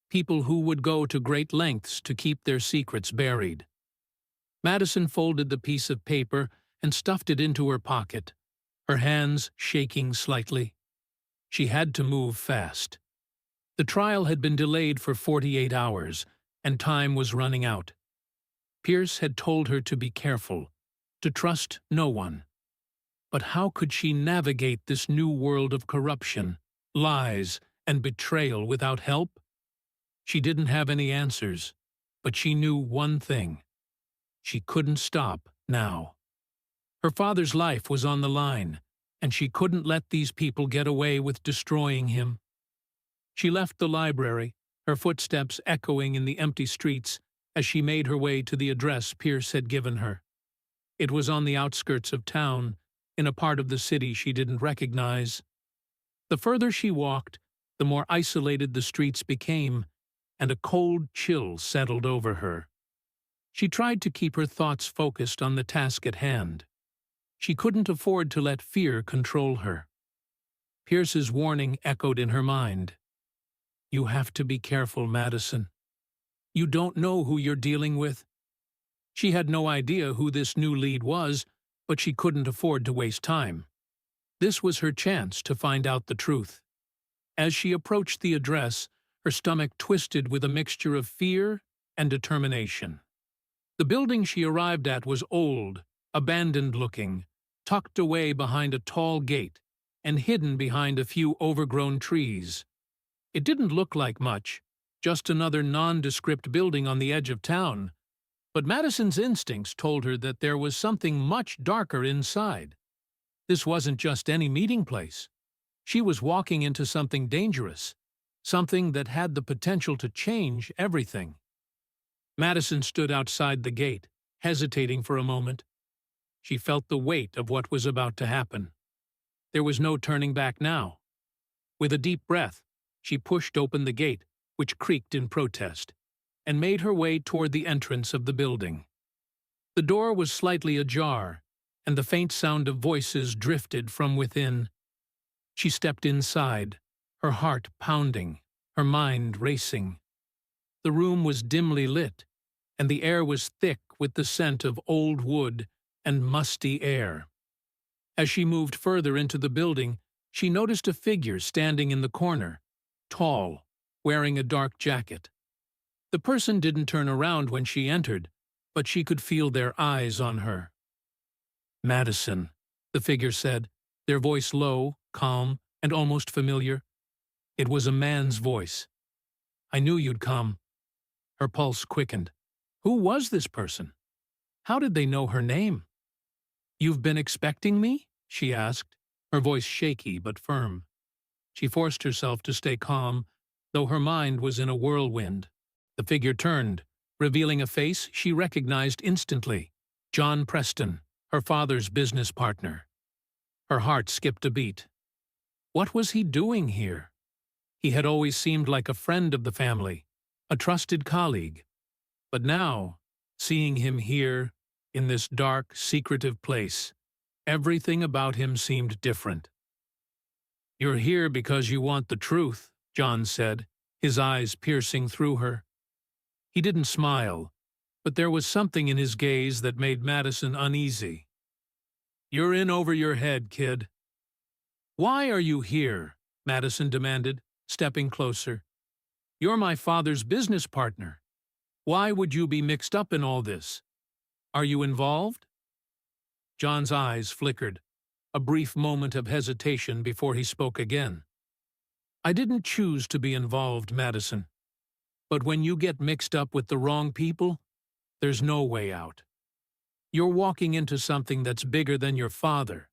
people who would go to great lengths to keep their secrets buried. Madison folded the piece of paper and stuffed it into her pocket, her hands shaking slightly. She had to move fast. The trial had been delayed for 48 hours, and time was running out. Pierce had told her to be careful, to trust no one. But how could she navigate this new world of corruption, lies, and betrayal without help? She didn't have any answers, but she knew one thing. She couldn't stop now. Her father's life was on the line, and she couldn't let these people get away with destroying him. She left the library, her footsteps echoing in the empty streets as she made her way to the address Pierce had given her. It was on the outskirts of town, in a part of the city she didn't recognize. The further she walked, the more isolated the streets became, and a cold chill settled over her. She tried to keep her thoughts focused on the task at hand. She couldn't afford to let fear control her. Pierce's warning echoed in her mind. "You have to be careful, Madison. You don't know who you're dealing with." She had no idea who this new lead was, but she couldn't afford to waste time. This was her chance to find out the truth. As she approached the address, her stomach twisted with a mixture of fear and determination. The building she arrived at was old, abandoned-looking, tucked away behind a tall gate, and hidden behind a few overgrown trees. It didn't look like much, just another nondescript building on the edge of town, but Madison's instincts told her that there was something much darker inside. This wasn't just any meeting place. She was walking into something dangerous, something that had the potential to change everything. Madison stood outside the gate, hesitating for a moment. She felt the weight of what was about to happen. There was no turning back now. With a deep breath, she pushed open the gate, which creaked in protest, and made her way toward the entrance of the building. The door was slightly ajar, and the faint sound of voices drifted from within. She stepped inside, her heart pounding, her mind racing. The room was dimly lit, and the air was thick with the scent of old wood and musty air. As she moved further into the building, she noticed a figure standing in the corner, tall, wearing a dark jacket. The person didn't turn around when she entered, but she could feel their eyes on her. "Madison," the figure said, their voice low, calm, and almost familiar. It was a man's voice. "I knew you'd come." Her pulse quickened. Who was this person? How did they know her name? "You've been expecting me?" she asked, her voice shaky but firm. She forced herself to stay calm, though her mind was in a whirlwind. The figure turned, revealing a face she recognized instantly. John Preston, her father's business partner. Her heart skipped a beat. What was he doing here? He had always seemed like a friend of the family, a trusted colleague. But now, seeing him here, in this dark, secretive place, everything about him seemed different. "You're here because you want the truth," John said, his eyes piercing through her. He didn't smile, but there was something in his gaze that made Madison uneasy. "You're in over your head, kid." "Why are you here?" Madison demanded, stepping closer. "You're my father's business partner. Why would you be mixed up in all this? Are you involved?" John's eyes flickered, a brief moment of hesitation before he spoke again. "I didn't choose to be involved, Madison. But when you get mixed up with the wrong people, there's no way out. You're walking into something that's bigger than your father,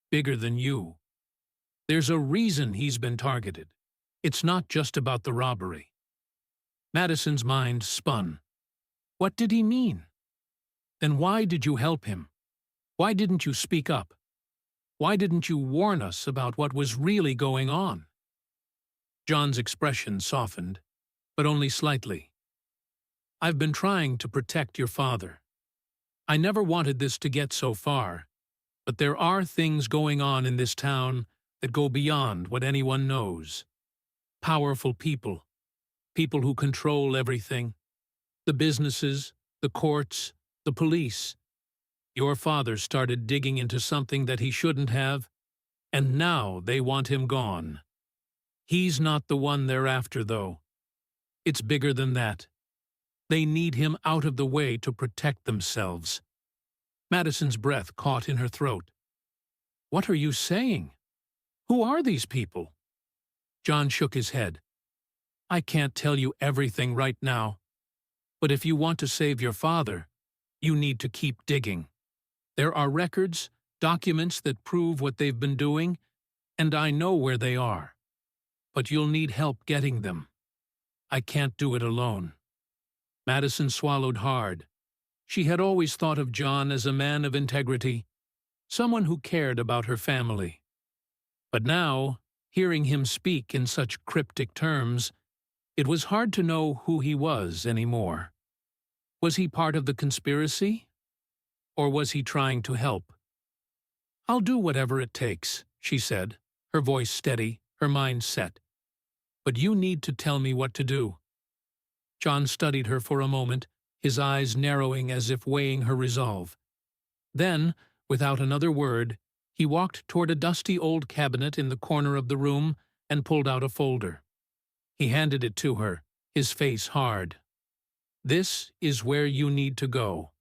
bigger than you. There's a reason he's been targeted. It's not just about the robbery." Madison's mind spun. What did he mean? Then why did you help him? Why didn't you speak up? Why didn't you warn us about what was really going on? John's expression softened, but only slightly. "I've been trying to protect your father. I never wanted this to get so far, but there are things going on in this town that go beyond what anyone knows. Powerful people, people who control everything, the businesses, the courts, the police. Your father started digging into something that he shouldn't have, and now they want him gone. He's not the one they're after, though. It's bigger than that. They need him out of the way to protect themselves." Madison's breath caught in her throat. "What are you saying? Who are these people?" John shook his head. "I can't tell you everything right now, but if you want to save your father, you need to keep digging. There are records, documents that prove what they've been doing, and I know where they are. But you'll need help getting them. I can't do it alone." Madison swallowed hard. She had always thought of John as a man of integrity, someone who cared about her family. But now, hearing him speak in such cryptic terms, it was hard to know who he was anymore. Was he part of the conspiracy? Or was he trying to help? "I'll do whatever it takes," she said, her voice steady, her mind set. "But you need to tell me what to do." John studied her for a moment, his eyes narrowing as if weighing her resolve. Then, without another word, he walked toward a dusty old cabinet in the corner of the room and pulled out a folder. He handed it to her, his face hard. "This is where you need to go.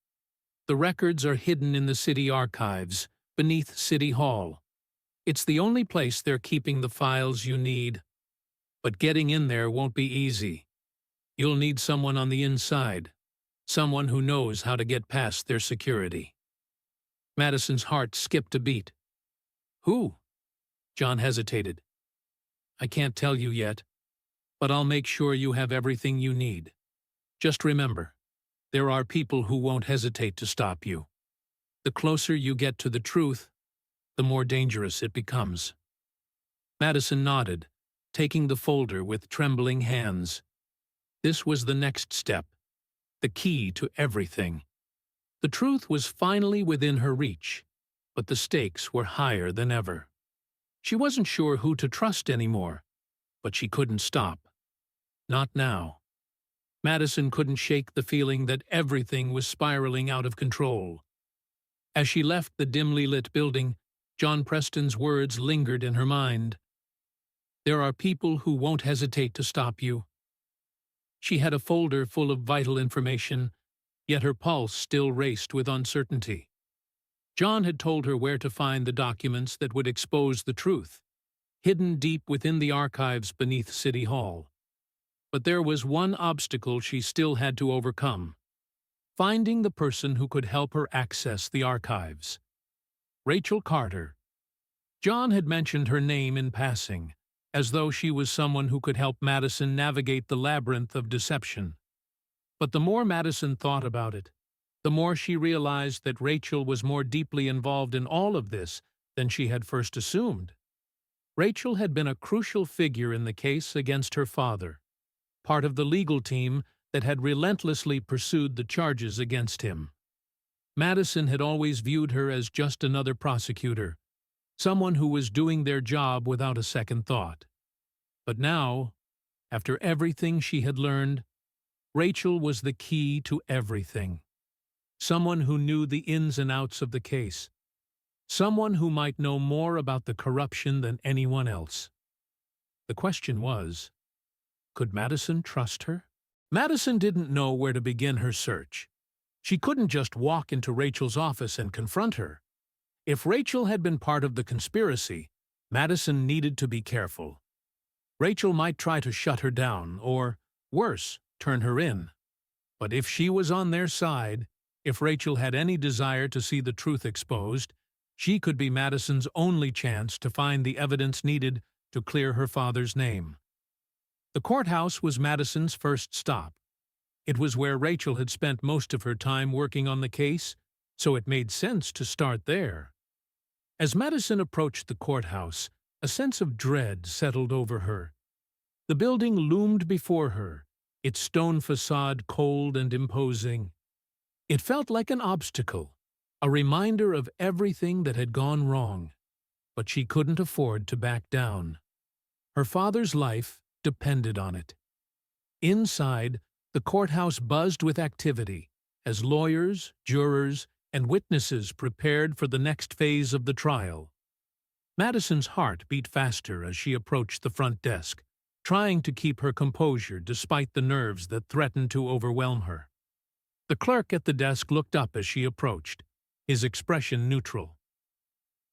The records are hidden in the city archives, beneath City Hall. It's the only place they're keeping the files you need. But getting in there won't be easy. You'll need someone on the inside, someone who knows how to get past their security." Madison's heart skipped a beat. "Who?" John hesitated. "I can't tell you yet, but I'll make sure you have everything you need. Just remember, there are people who won't hesitate to stop you. The closer you get to the truth, the more dangerous it becomes." Madison nodded, taking the folder with trembling hands. This was the next step, the key to everything. The truth was finally within her reach, but the stakes were higher than ever. She wasn't sure who to trust anymore, but she couldn't stop. Not now. Madison couldn't shake the feeling that everything was spiraling out of control. As she left the dimly lit building, John Preston's words lingered in her mind. "There are people who won't hesitate to stop you." She had a folder full of vital information, yet her pulse still raced with uncertainty. John had told her where to find the documents that would expose the truth, hidden deep within the archives beneath City Hall. But there was one obstacle she still had to overcome: finding the person who could help her access the archives. Rachel Carter. John had mentioned her name in passing, as though she was someone who could help Madison navigate the labyrinth of deception. But the more Madison thought about it, the more she realized that Rachel was more deeply involved in all of this than she had first assumed. Rachel had been a crucial figure in the case against her father, part of the legal team that had relentlessly pursued the charges against him. Madison had always viewed her as just another prosecutor, someone who was doing their job without a second thought. But now, after everything she had learned, Rachel was the key to everything. Someone who knew the ins and outs of the case. Someone who might know more about the corruption than anyone else. The question was, could Madison trust her? Madison didn't know where to begin her search. She couldn't just walk into Rachel's office and confront her. If Rachel had been part of the conspiracy, Madison needed to be careful. Rachel might try to shut her down, or, worse, turn her in. But if she was on their side, if Rachel had any desire to see the truth exposed, she could be Madison's only chance to find the evidence needed to clear her father's name. The courthouse was Madison's first stop. It was where Rachel had spent most of her time working on the case, so it made sense to start there. As Madison approached the courthouse, a sense of dread settled over her. The building loomed before her, its stone facade cold and imposing. It felt like an obstacle, a reminder of everything that had gone wrong. But she couldn't afford to back down. Her father's life depended on it. Inside, the courthouse buzzed with activity as lawyers, jurors, and witnesses prepared for the next phase of the trial. Madison's heart beat faster as she approached the front desk, trying to keep her composure despite the nerves that threatened to overwhelm her. The clerk at the desk looked up as she approached, his expression neutral.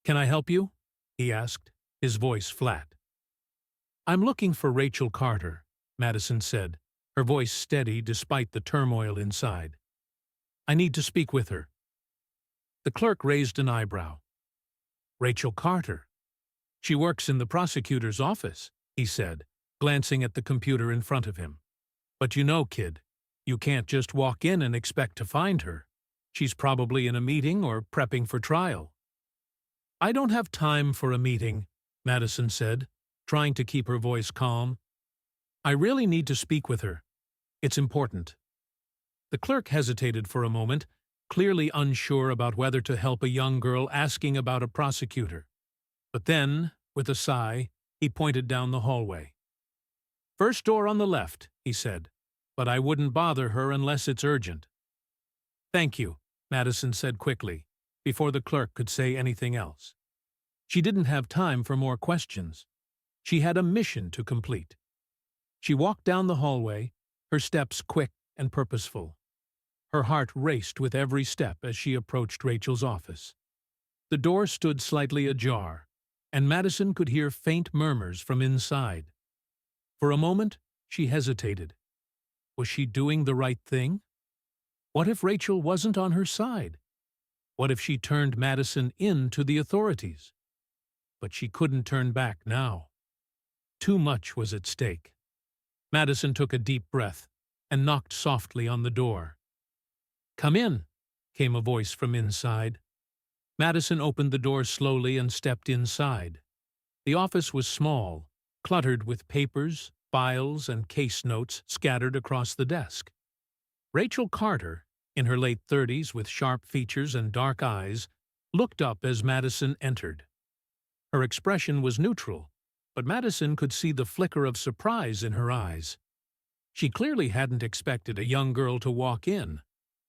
"Can I help you?" he asked, his voice flat. "I'm looking for Rachel Carter," Madison said, her voice steady despite the turmoil inside. "I need to speak with her." The clerk raised an eyebrow. "Rachel Carter? She works in the prosecutor's office," he said, glancing at the computer in front of him. "But you know, kid, you can't just walk in and expect to find her. She's probably in a meeting or prepping for trial." "I don't have time for a meeting," Madison said, trying to keep her voice calm. "I really need to speak with her. It's important." The clerk hesitated for a moment, clearly unsure about whether to help a young girl asking about a prosecutor. But then, with a sigh, he pointed down the hallway. "First door on the left," he said, "but I wouldn't bother her unless it's urgent." "Thank you," Madison said quickly, before the clerk could say anything else. She didn't have time for more questions. She had a mission to complete. She walked down the hallway, her steps quick and purposeful. Her heart raced with every step as she approached Rachel's office. The door stood slightly ajar, and Madison could hear faint murmurs from inside. For a moment, she hesitated. Was she doing the right thing? What if Rachel wasn't on her side? What if she turned Madison in to the authorities? But she couldn't turn back now. Too much was at stake. Madison took a deep breath and knocked softly on the door. "Come in," came a voice from inside. Madison opened the door slowly and stepped inside. The office was small, cluttered with papers, files, and case notes scattered across the desk. Rachel Carter, in her late 30s with sharp features and dark eyes, looked up as Madison entered. Her expression was neutral, but Madison could see the flicker of surprise in her eyes. She clearly hadn't expected a young girl to walk in,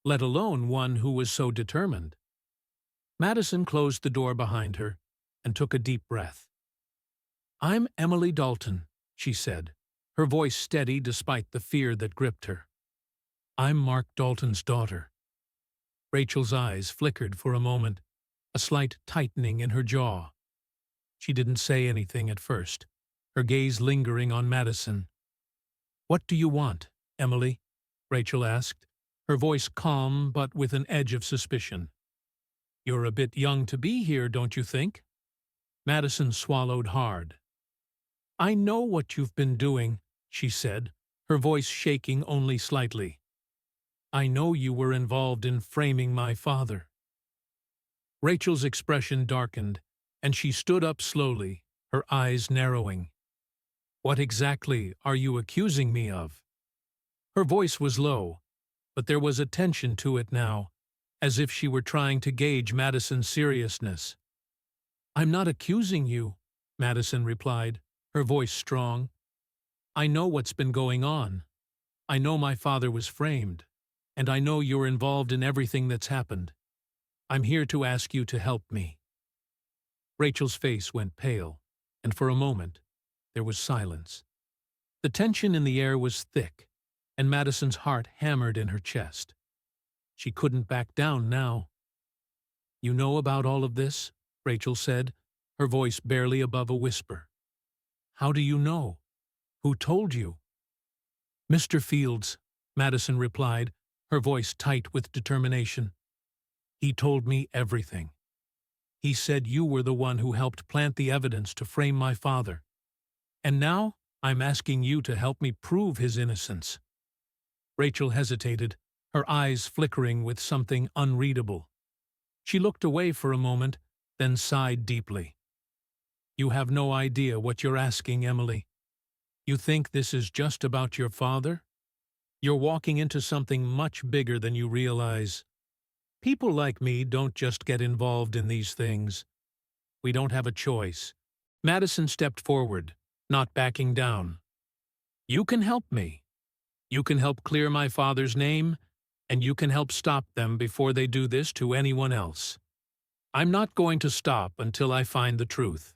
let alone one who was so determined. Madison closed the door behind her and took a deep breath. "I'm Emily Dalton," she said, her voice steady despite the fear that gripped her. "I'm Mark Dalton's daughter." Rachel's eyes flickered for a moment, a slight tightening in her jaw. She didn't say anything at first, her gaze lingering on Madison. "What do you want, Emily?" Rachel asked, her voice calm but with an edge of suspicion. "You're a bit young to be here, don't you think?" Madison swallowed hard. "I know what you've been doing," she said, her voice shaking only slightly. "I know you were involved in framing my father." Rachel's expression darkened, and she stood up slowly, her eyes narrowing. "What exactly are you accusing me of?" Her voice was low, but there was a tension to it now, as if she were trying to gauge Madison's seriousness. "I'm not accusing you," Madison replied, her voice strong. "I know what's been going on. I know my father was framed, and I know you're involved in everything that's happened. I'm here to ask you to help me." Rachel's face went pale, and for a moment there was silence. The tension in the air was thick, and Madison's heart hammered in her chest. She couldn't back down now. "You know about all of this?" Rachel said, her voice barely above a whisper. "How do you know? Who told you?" "Mr. Fields," Madison replied, her voice tight with determination. "He told me everything. He said you were the one who helped plant the evidence to frame my father. And now I'm asking you to help me prove his innocence." Rachel hesitated, her eyes flickering with something unreadable. She looked away for a moment, then sighed deeply. "You have no idea what you're asking, Emily. You think this is just about your father? You're walking into something much bigger than you realize. People like me don't just get involved in these things. We don't have a choice." Madison stepped forward, not backing down. "You can help me. You can help clear my father's name, and you can help stop them before they do this to anyone else. I'm not going to stop until I find the truth."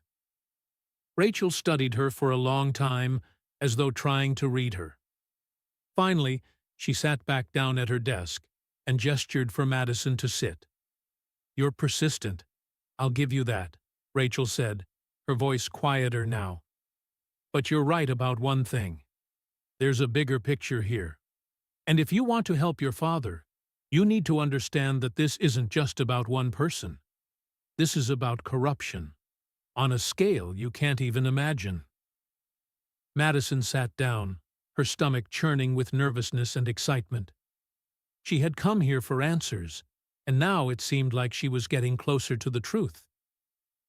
Rachel studied her for a long time, as though trying to read her. Finally, she sat back down at her desk and gestured for Madison to sit. "You're persistent. I'll give you that," Rachel said, her voice quieter now. "But you're right about one thing. There's a bigger picture here. And if you want to help your father, you need to understand that this isn't just about one person. This is about corruption, on a scale you can't even imagine." Madison sat down, her stomach churning with nervousness and excitement. She had come here for answers, and now it seemed like she was getting closer to the truth.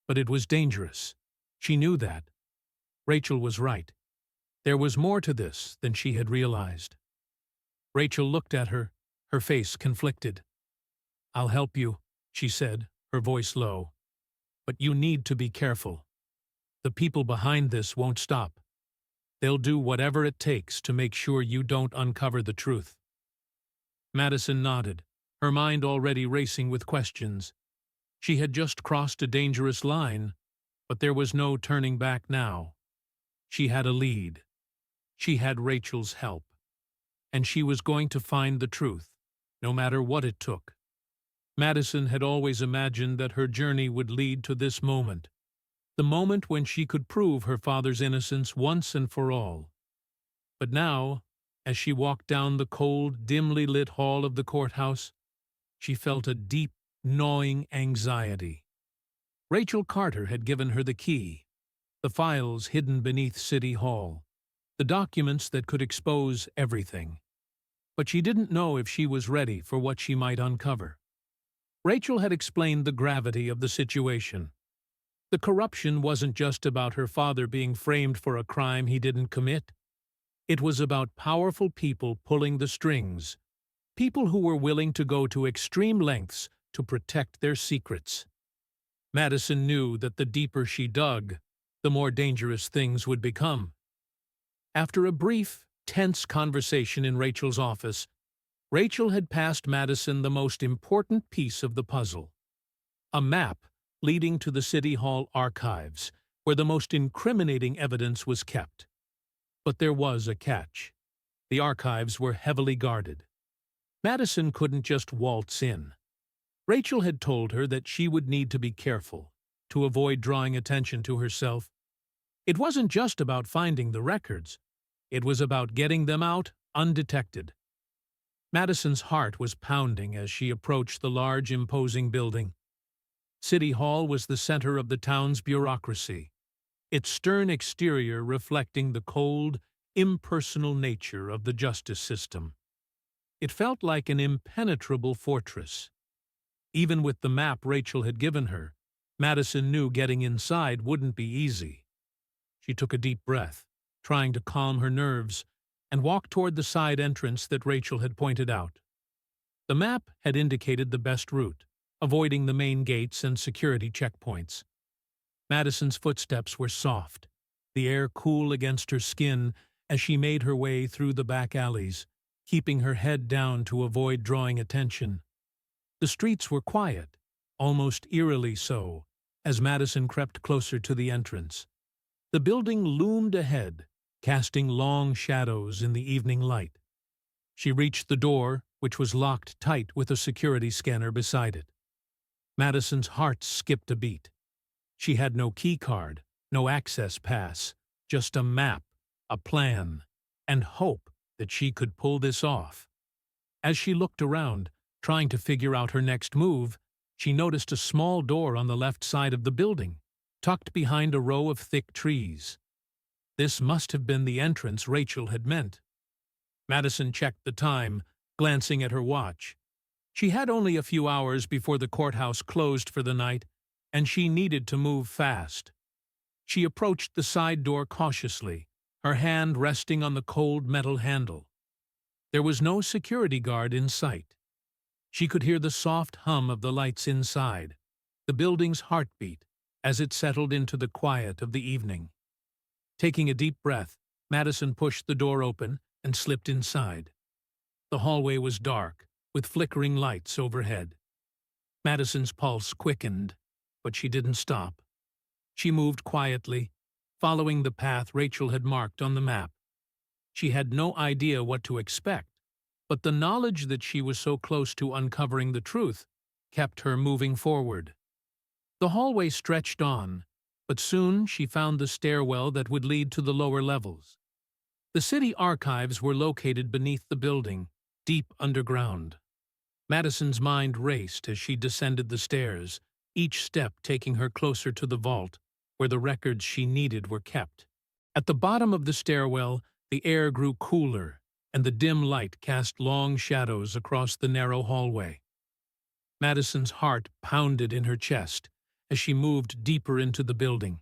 But it was dangerous. She knew that. Rachel was right. There was more to this than she had realized. Rachel looked at her, her face conflicted. "I'll help you," she said, her voice low. "But you need to be careful. The people behind this won't stop. They'll do whatever it takes to make sure you don't uncover the truth." Madison nodded, her mind already racing with questions. She had just crossed a dangerous line, but there was no turning back now. She had a lead. She had Rachel's help. And she was going to find the truth, no matter what it took. Madison had always imagined that her journey would lead to this moment, the moment when she could prove her father's innocence once and for all. But now, as she walked down the cold, dimly lit hall of the courthouse, she felt a deep, gnawing anxiety. Rachel Carter had given her the key, the files hidden beneath City Hall, the documents that could expose everything. But she didn't know if she was ready for what she might uncover. Rachel had explained the gravity of the situation. The corruption wasn't just about her father being framed for a crime he didn't commit. It was about powerful people pulling the strings, people who were willing to go to extreme lengths to protect their secrets. Madison knew that the deeper she dug, the more dangerous things would become. After a brief, tense conversation in Rachel's office, Rachel had passed Madison the most important piece of the puzzle: a map leading to the City Hall archives, where the most incriminating evidence was kept. But there was a catch. The archives were heavily guarded. Madison couldn't just waltz in. Rachel had told her that she would need to be careful, to avoid drawing attention to herself. It wasn't just about finding the records. It was about getting them out undetected. Madison's heart was pounding as she approached the large, imposing building. City Hall was the center of the town's bureaucracy, its stern exterior reflecting the cold, impersonal nature of the justice system. It felt like an impenetrable fortress. Even with the map Rachel had given her, Madison knew getting inside wouldn't be easy. She took a deep breath, trying to calm her nerves, and walked toward the side entrance that Rachel had pointed out. The map had indicated the best route, avoiding the main gates and security checkpoints. Madison's footsteps were soft, the air cool against her skin as she made her way through the back alleys, keeping her head down to avoid drawing attention. The streets were quiet, almost eerily so, as Madison crept closer to the entrance. The building loomed ahead, casting long shadows in the evening light. She reached the door, which was locked tight with a security scanner beside it. Madison's heart skipped a beat. She had no key card, no access pass, just a map, a plan, and hope that she could pull this off. As she looked around, trying to figure out her next move, she noticed a small door on the left side of the building, tucked behind a row of thick trees. This must have been the entrance Rachel had meant. Madison checked the time, glancing at her watch. She had only a few hours before the courthouse closed for the night, and she needed to move fast. She approached the side door cautiously, her hand resting on the cold metal handle. There was no security guard in sight. She could hear the soft hum of the lights inside, the building's heartbeat, as it settled into the quiet of the evening. Taking a deep breath, Madison pushed the door open and slipped inside. The hallway was dark, with flickering lights overhead. Madison's pulse quickened, but she didn't stop. She moved quietly, following the path Rachel had marked on the map. She had no idea what to expect, but the knowledge that she was so close to uncovering the truth kept her moving forward. The hallway stretched on, but soon she found the stairwell that would lead to the lower levels. The city archives were located beneath the building, deep underground. Madison's mind raced as she descended the stairs, each step taking her closer to the vault, where the records she needed were kept. At the bottom of the stairwell, the air grew cooler, and the dim light cast long shadows across the narrow hallway. Madison's heart pounded in her chest as she moved deeper into the building.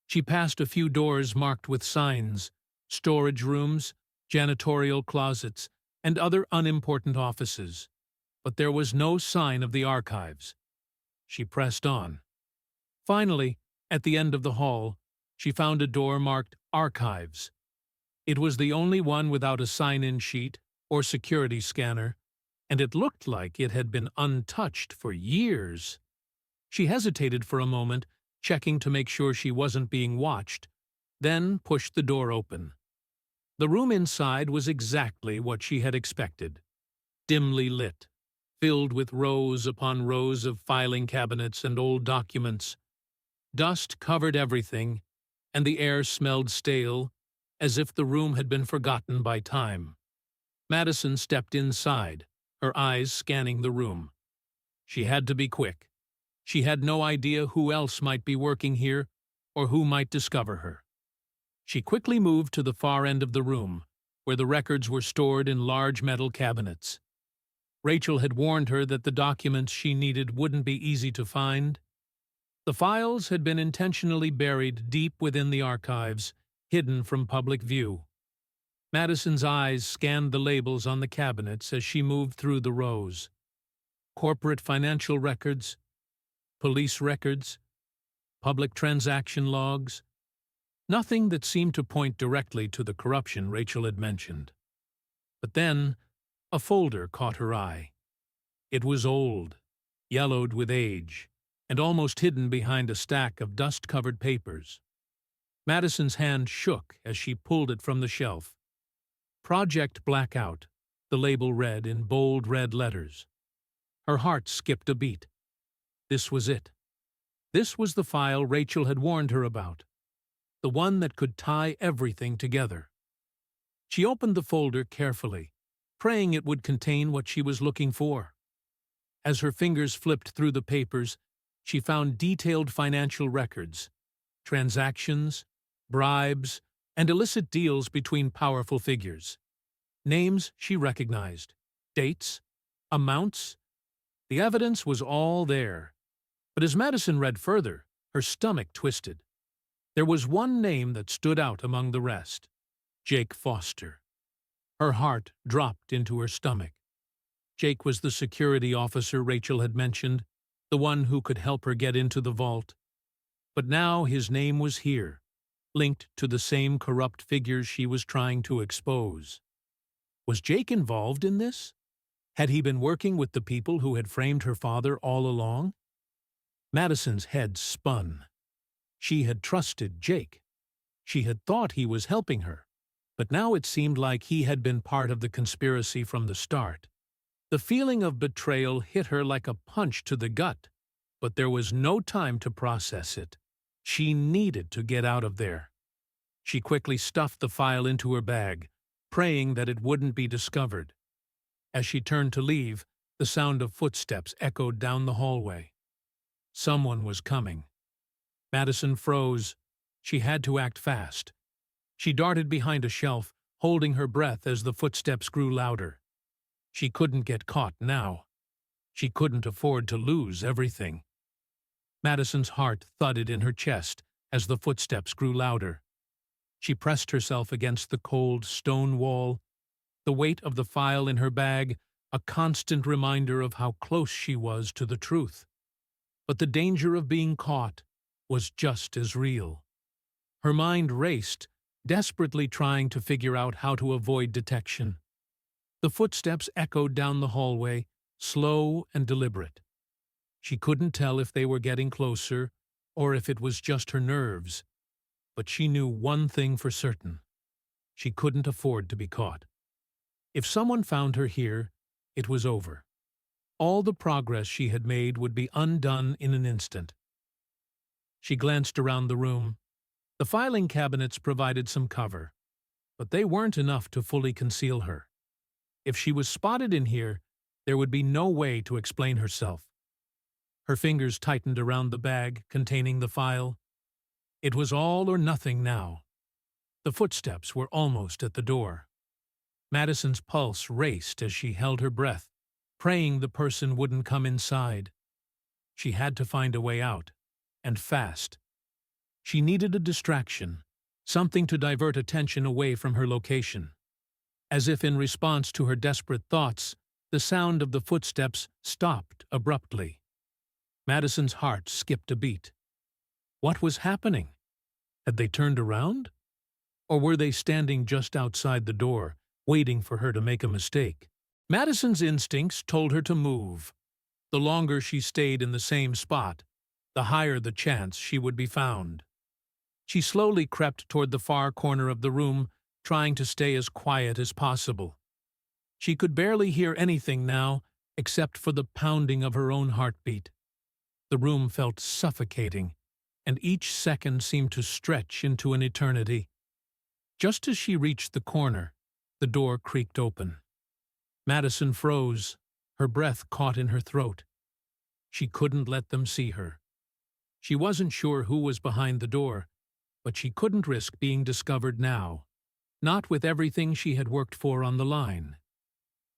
She passed a few doors marked with signs, storage rooms, janitorial closets, and other unimportant offices, but there was no sign of the archives. She pressed on. Finally, at the end of the hall, she found a door marked Archives. It was the only one without a sign-in sheet or security scanner, and it looked like it had been untouched for years. She hesitated for a moment, checking to make sure she wasn't being watched, then pushed the door open. The room inside was exactly what she had expected. Dimly lit, filled with rows upon rows of filing cabinets and old documents. Dust covered everything, and the air smelled stale, as if the room had been forgotten by time. Madison stepped inside, her eyes scanning the room. She had to be quick. She had no idea who else might be working here or who might discover her. She quickly moved to the far end of the room, where the records were stored in large metal cabinets. Rachel had warned her that the documents she needed wouldn't be easy to find. The files had been intentionally buried deep within the archives, hidden from public view. Madison's eyes scanned the labels on the cabinets as she moved through the rows. Corporate financial records, police records, public transaction logs. Nothing that seemed to point directly to the corruption Rachel had mentioned. But then, a folder caught her eye. It was old, yellowed with age, and almost hidden behind a stack of dust-covered papers. Madison's hand shook as she pulled it from the shelf. Project Blackout, the label read in bold red letters. Her heart skipped a beat. This was it. This was the file Rachel had warned her about, the one that could tie everything together. She opened the folder carefully, praying it would contain what she was looking for. As her fingers flipped through the papers, she found detailed financial records, transactions, bribes, and illicit deals between powerful figures. Names she recognized, dates, amounts. The evidence was all there. But as Madison read further, her stomach twisted. There was one name that stood out among the rest: Jake Foster. Her heart dropped into her stomach. Jake was the security officer Rachel had mentioned, the one who could help her get into the vault. But now his name was here, linked to the same corrupt figures she was trying to expose. Was Jake involved in this? Had he been working with the people who had framed her father all along? Madison's head spun. She had trusted Jake. She had thought he was helping her, but now it seemed like he had been part of the conspiracy from the start. The feeling of betrayal hit her like a punch to the gut, but there was no time to process it. She needed to get out of there. She quickly stuffed the file into her bag, praying that it wouldn't be discovered. As she turned to leave, the sound of footsteps echoed down the hallway. Someone was coming. Madison froze. She had to act fast. She darted behind a shelf, holding her breath as the footsteps grew louder. She couldn't get caught now. She couldn't afford to lose everything. Madison's heart thudded in her chest as the footsteps grew louder. She pressed herself against the cold stone wall, the weight of the file in her bag a constant reminder of how close she was to the truth. But the danger of being caught was just as real. Her mind raced, desperately trying to figure out how to avoid detection. The footsteps echoed down the hallway, slow and deliberate. She couldn't tell if they were getting closer or if it was just her nerves, but she knew one thing for certain. She couldn't afford to be caught. If someone found her here, it was over. All the progress she had made would be undone in an instant. She glanced around the room. The filing cabinets provided some cover, but they weren't enough to fully conceal her. If she was spotted in here, there would be no way to explain herself. Her fingers tightened around the bag containing the file. It was all or nothing now. The footsteps were almost at the door. Madison's pulse raced as she held her breath, praying the person wouldn't come inside. She had to find a way out, and fast. She needed a distraction, something to divert attention away from her location. As if in response to her desperate thoughts, the sound of the footsteps stopped abruptly. Madison's heart skipped a beat. What was happening? Had they turned around? Or were they standing just outside the door, waiting for her to make a mistake? Madison's instincts told her to move. The longer she stayed in the same spot, the higher the chance she would be found. She slowly crept toward the far corner of the room, trying to stay as quiet as possible. She could barely hear anything now, except for the pounding of her own heartbeat. The room felt suffocating, and each second seemed to stretch into an eternity. Just as she reached the corner, the door creaked open. Madison froze, her breath caught in her throat. She couldn't let them see her. She wasn't sure who was behind the door, but she couldn't risk being discovered now, not with everything she had worked for on the line.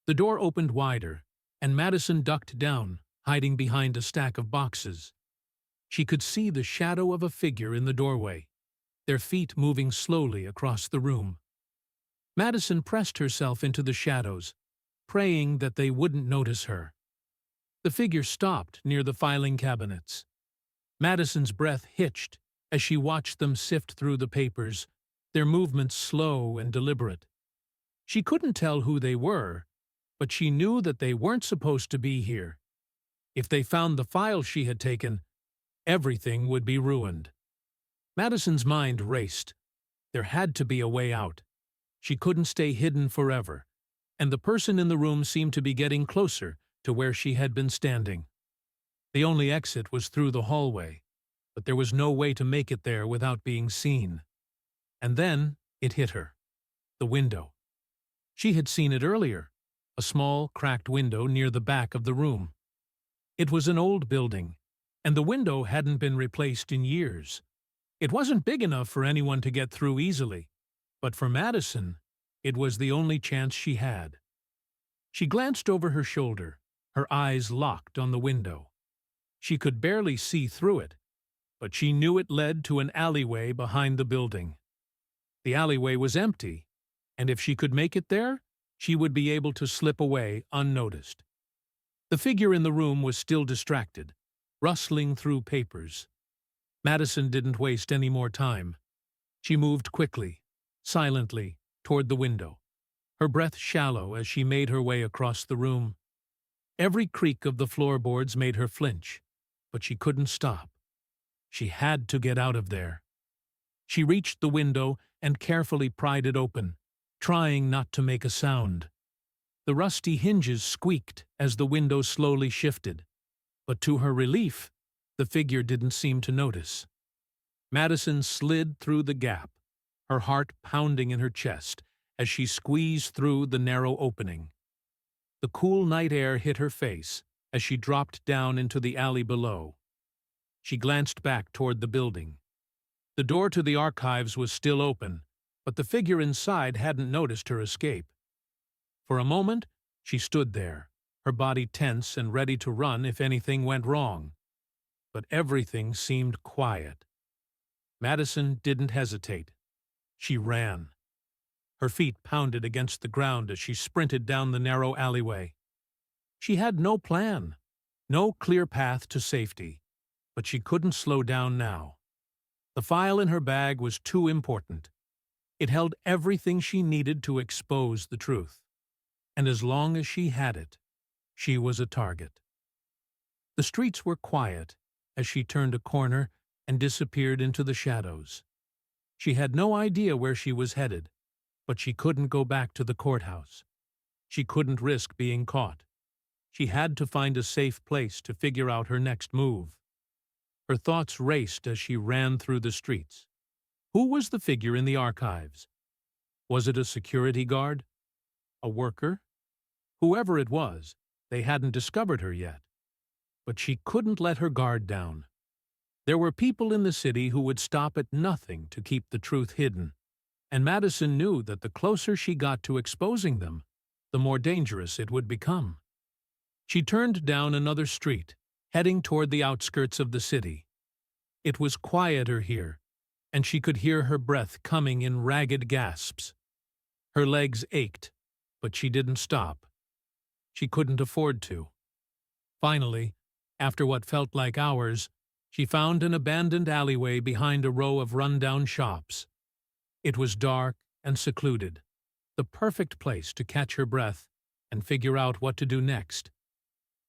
The door opened wider, and Madison ducked down, hiding behind a stack of boxes. She could see the shadow of a figure in the doorway, their feet moving slowly across the room. Madison pressed herself into the shadows, praying that they wouldn't notice her. The figure stopped near the filing cabinets. Madison's breath hitched as she watched them sift through the papers, their movements slow and deliberate. She couldn't tell who they were, but she knew that they weren't supposed to be here. If they found the file she had taken, everything would be ruined. Madison's mind raced. There had to be a way out. She couldn't stay hidden forever, and the person in the room seemed to be getting closer, to where she had been standing. The only exit was through the hallway, but there was no way to make it there without being seen. And then it hit her. The window. She had seen it earlier, a small, cracked window near the back of the room. It was an old building, and the window hadn't been replaced in years. It wasn't big enough for anyone to get through easily, but for Madison, it was the only chance she had. She glanced over her shoulder, her eyes locked on the window. She could barely see through it, but she knew it led to an alleyway behind the building. The alleyway was empty, and if she could make it there, she would be able to slip away unnoticed. The figure in the room was still distracted, rustling through papers. Madison didn't waste any more time. She moved quickly, silently, toward the window, her breath shallow as she made her way across the room. Every creak of the floorboards made her flinch, but she couldn't stop. She had to get out of there. She reached the window and carefully pried it open, trying not to make a sound. The rusty hinges squeaked as the window slowly shifted, but to her relief, the figure didn't seem to notice. Madison slid through the gap, her heart pounding in her chest as she squeezed through the narrow opening. The cool night air hit her face as she dropped down into the alley below. She glanced back toward the building. The door to the archives was still open, but the figure inside hadn't noticed her escape. For a moment, she stood there, her body tense and ready to run if anything went wrong. But everything seemed quiet. Madison didn't hesitate. She ran. Her feet pounded against the ground as she sprinted down the narrow alleyway. She had no plan, no clear path to safety, but she couldn't slow down now. The file in her bag was too important. It held everything she needed to expose the truth. And as long as she had it, she was a target. The streets were quiet as she turned a corner and disappeared into the shadows. She had no idea where she was headed, but she couldn't go back to the courthouse. She couldn't risk being caught. She had to find a safe place to figure out her next move. Her thoughts raced as she ran through the streets. Who was the figure in the archives? Was it a security guard? A worker? Whoever it was, they hadn't discovered her yet. But she couldn't let her guard down. There were people in the city who would stop at nothing to keep the truth hidden, and Madison knew that the closer she got to exposing them, the more dangerous it would become. She turned down another street, heading toward the outskirts of the city. It was quieter here, and she could hear her breath coming in ragged gasps. Her legs ached, but she didn't stop. She couldn't afford to. Finally, after what felt like hours, she found an abandoned alleyway behind a row of run-down shops. It was dark and secluded, the perfect place to catch her breath and figure out what to do next.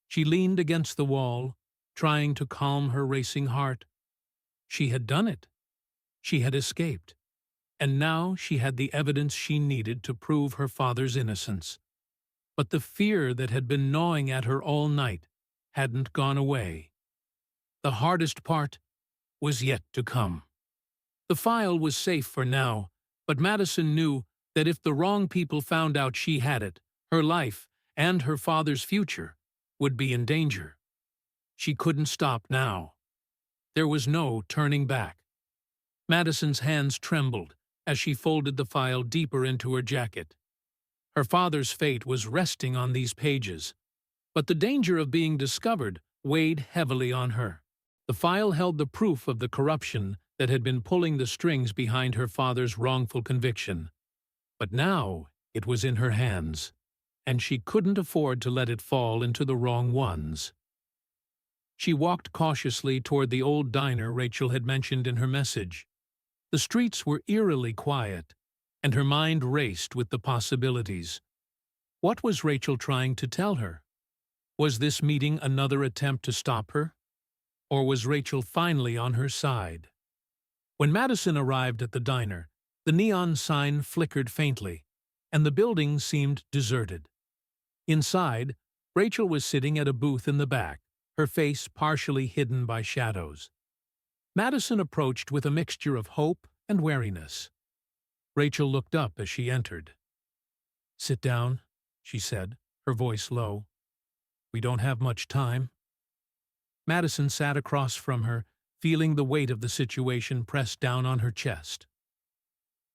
She leaned against the wall, trying to calm her racing heart. She had done it. She had escaped, and now she had the evidence she needed to prove her father's innocence. But the fear that had been gnawing at her all night hadn't gone away. The hardest part was yet to come. The file was safe for now, but Madison knew that if the wrong people found out she had it, her life and her father's future would be in danger. She couldn't stop now. There was no turning back. Madison's hands trembled as she folded the file deeper into her jacket. Her father's fate was resting on these pages, but the danger of being discovered weighed heavily on her. The file held the proof of the corruption that had been pulling the strings behind her father's wrongful conviction. But now it was in her hands, and she couldn't afford to let it fall into the wrong ones. She walked cautiously toward the old diner Rachel had mentioned in her message. The streets were eerily quiet, and her mind raced with the possibilities. What was Rachel trying to tell her? Was this meeting another attempt to stop her? Or was Rachel finally on her side? When Madison arrived at the diner, the neon sign flickered faintly, and the building seemed deserted. Inside, Rachel was sitting at a booth in the back, her face partially hidden by shadows. Madison approached with a mixture of hope and wariness. Rachel looked up as she entered. "Sit down," she said, her voice low. "We don't have much time." Madison sat across from her, feeling the weight of the situation pressed down on her chest.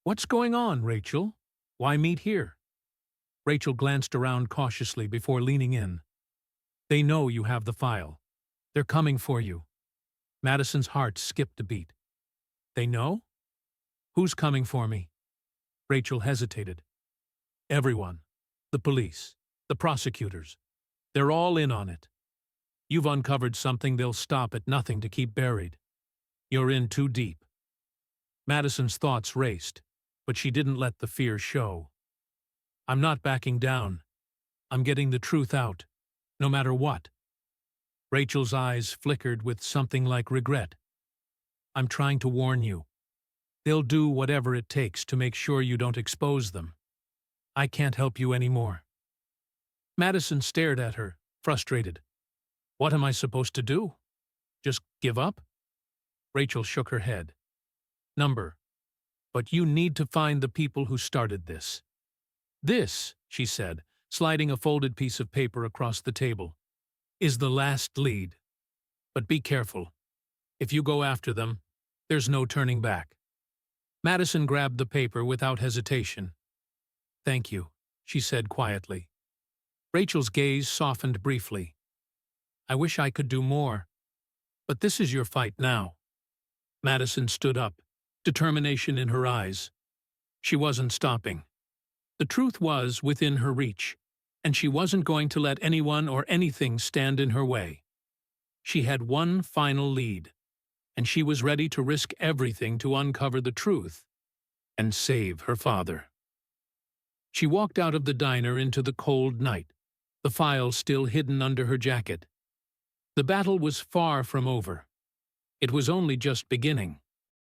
"What's going on, Rachel? Why meet here?" Rachel glanced around cautiously before leaning in. "They know you have the file. They're coming for you." Madison's heart skipped a beat. "They know? Who's coming for me?" Rachel hesitated. "Everyone. The police. The prosecutors. They're all in on it. You've uncovered something they'll stop at nothing to keep buried. You're in too deep." Madison's thoughts raced, but she didn't let the fear show. "I'm not backing down. I'm getting the truth out, no matter what." Rachel's eyes flickered with something like regret. "I'm trying to warn you. They'll do whatever it takes to make sure you don't expose them. I can't help you anymore." Madison stared at her, frustrated. "What am I supposed to do? Just give up?" Rachel shook her head. "But you need to find the people who started this." "This," she said, sliding a folded piece of paper across the table, "is the last lead. But be careful. If you go after them, there's no turning back." Madison grabbed the paper without hesitation. "Thank you," she said quietly. Rachel's gaze softened briefly. "I wish I could do more. But this is your fight now." Madison stood up, determination in her eyes. She wasn't stopping. The truth was within her reach, and she wasn't going to let anyone or anything stand in her way. She had one final lead, and she was ready to risk everything to uncover the truth and save her father. She walked out of the diner into the cold night, the file still hidden under her jacket. The battle was far from over. It was only just beginning.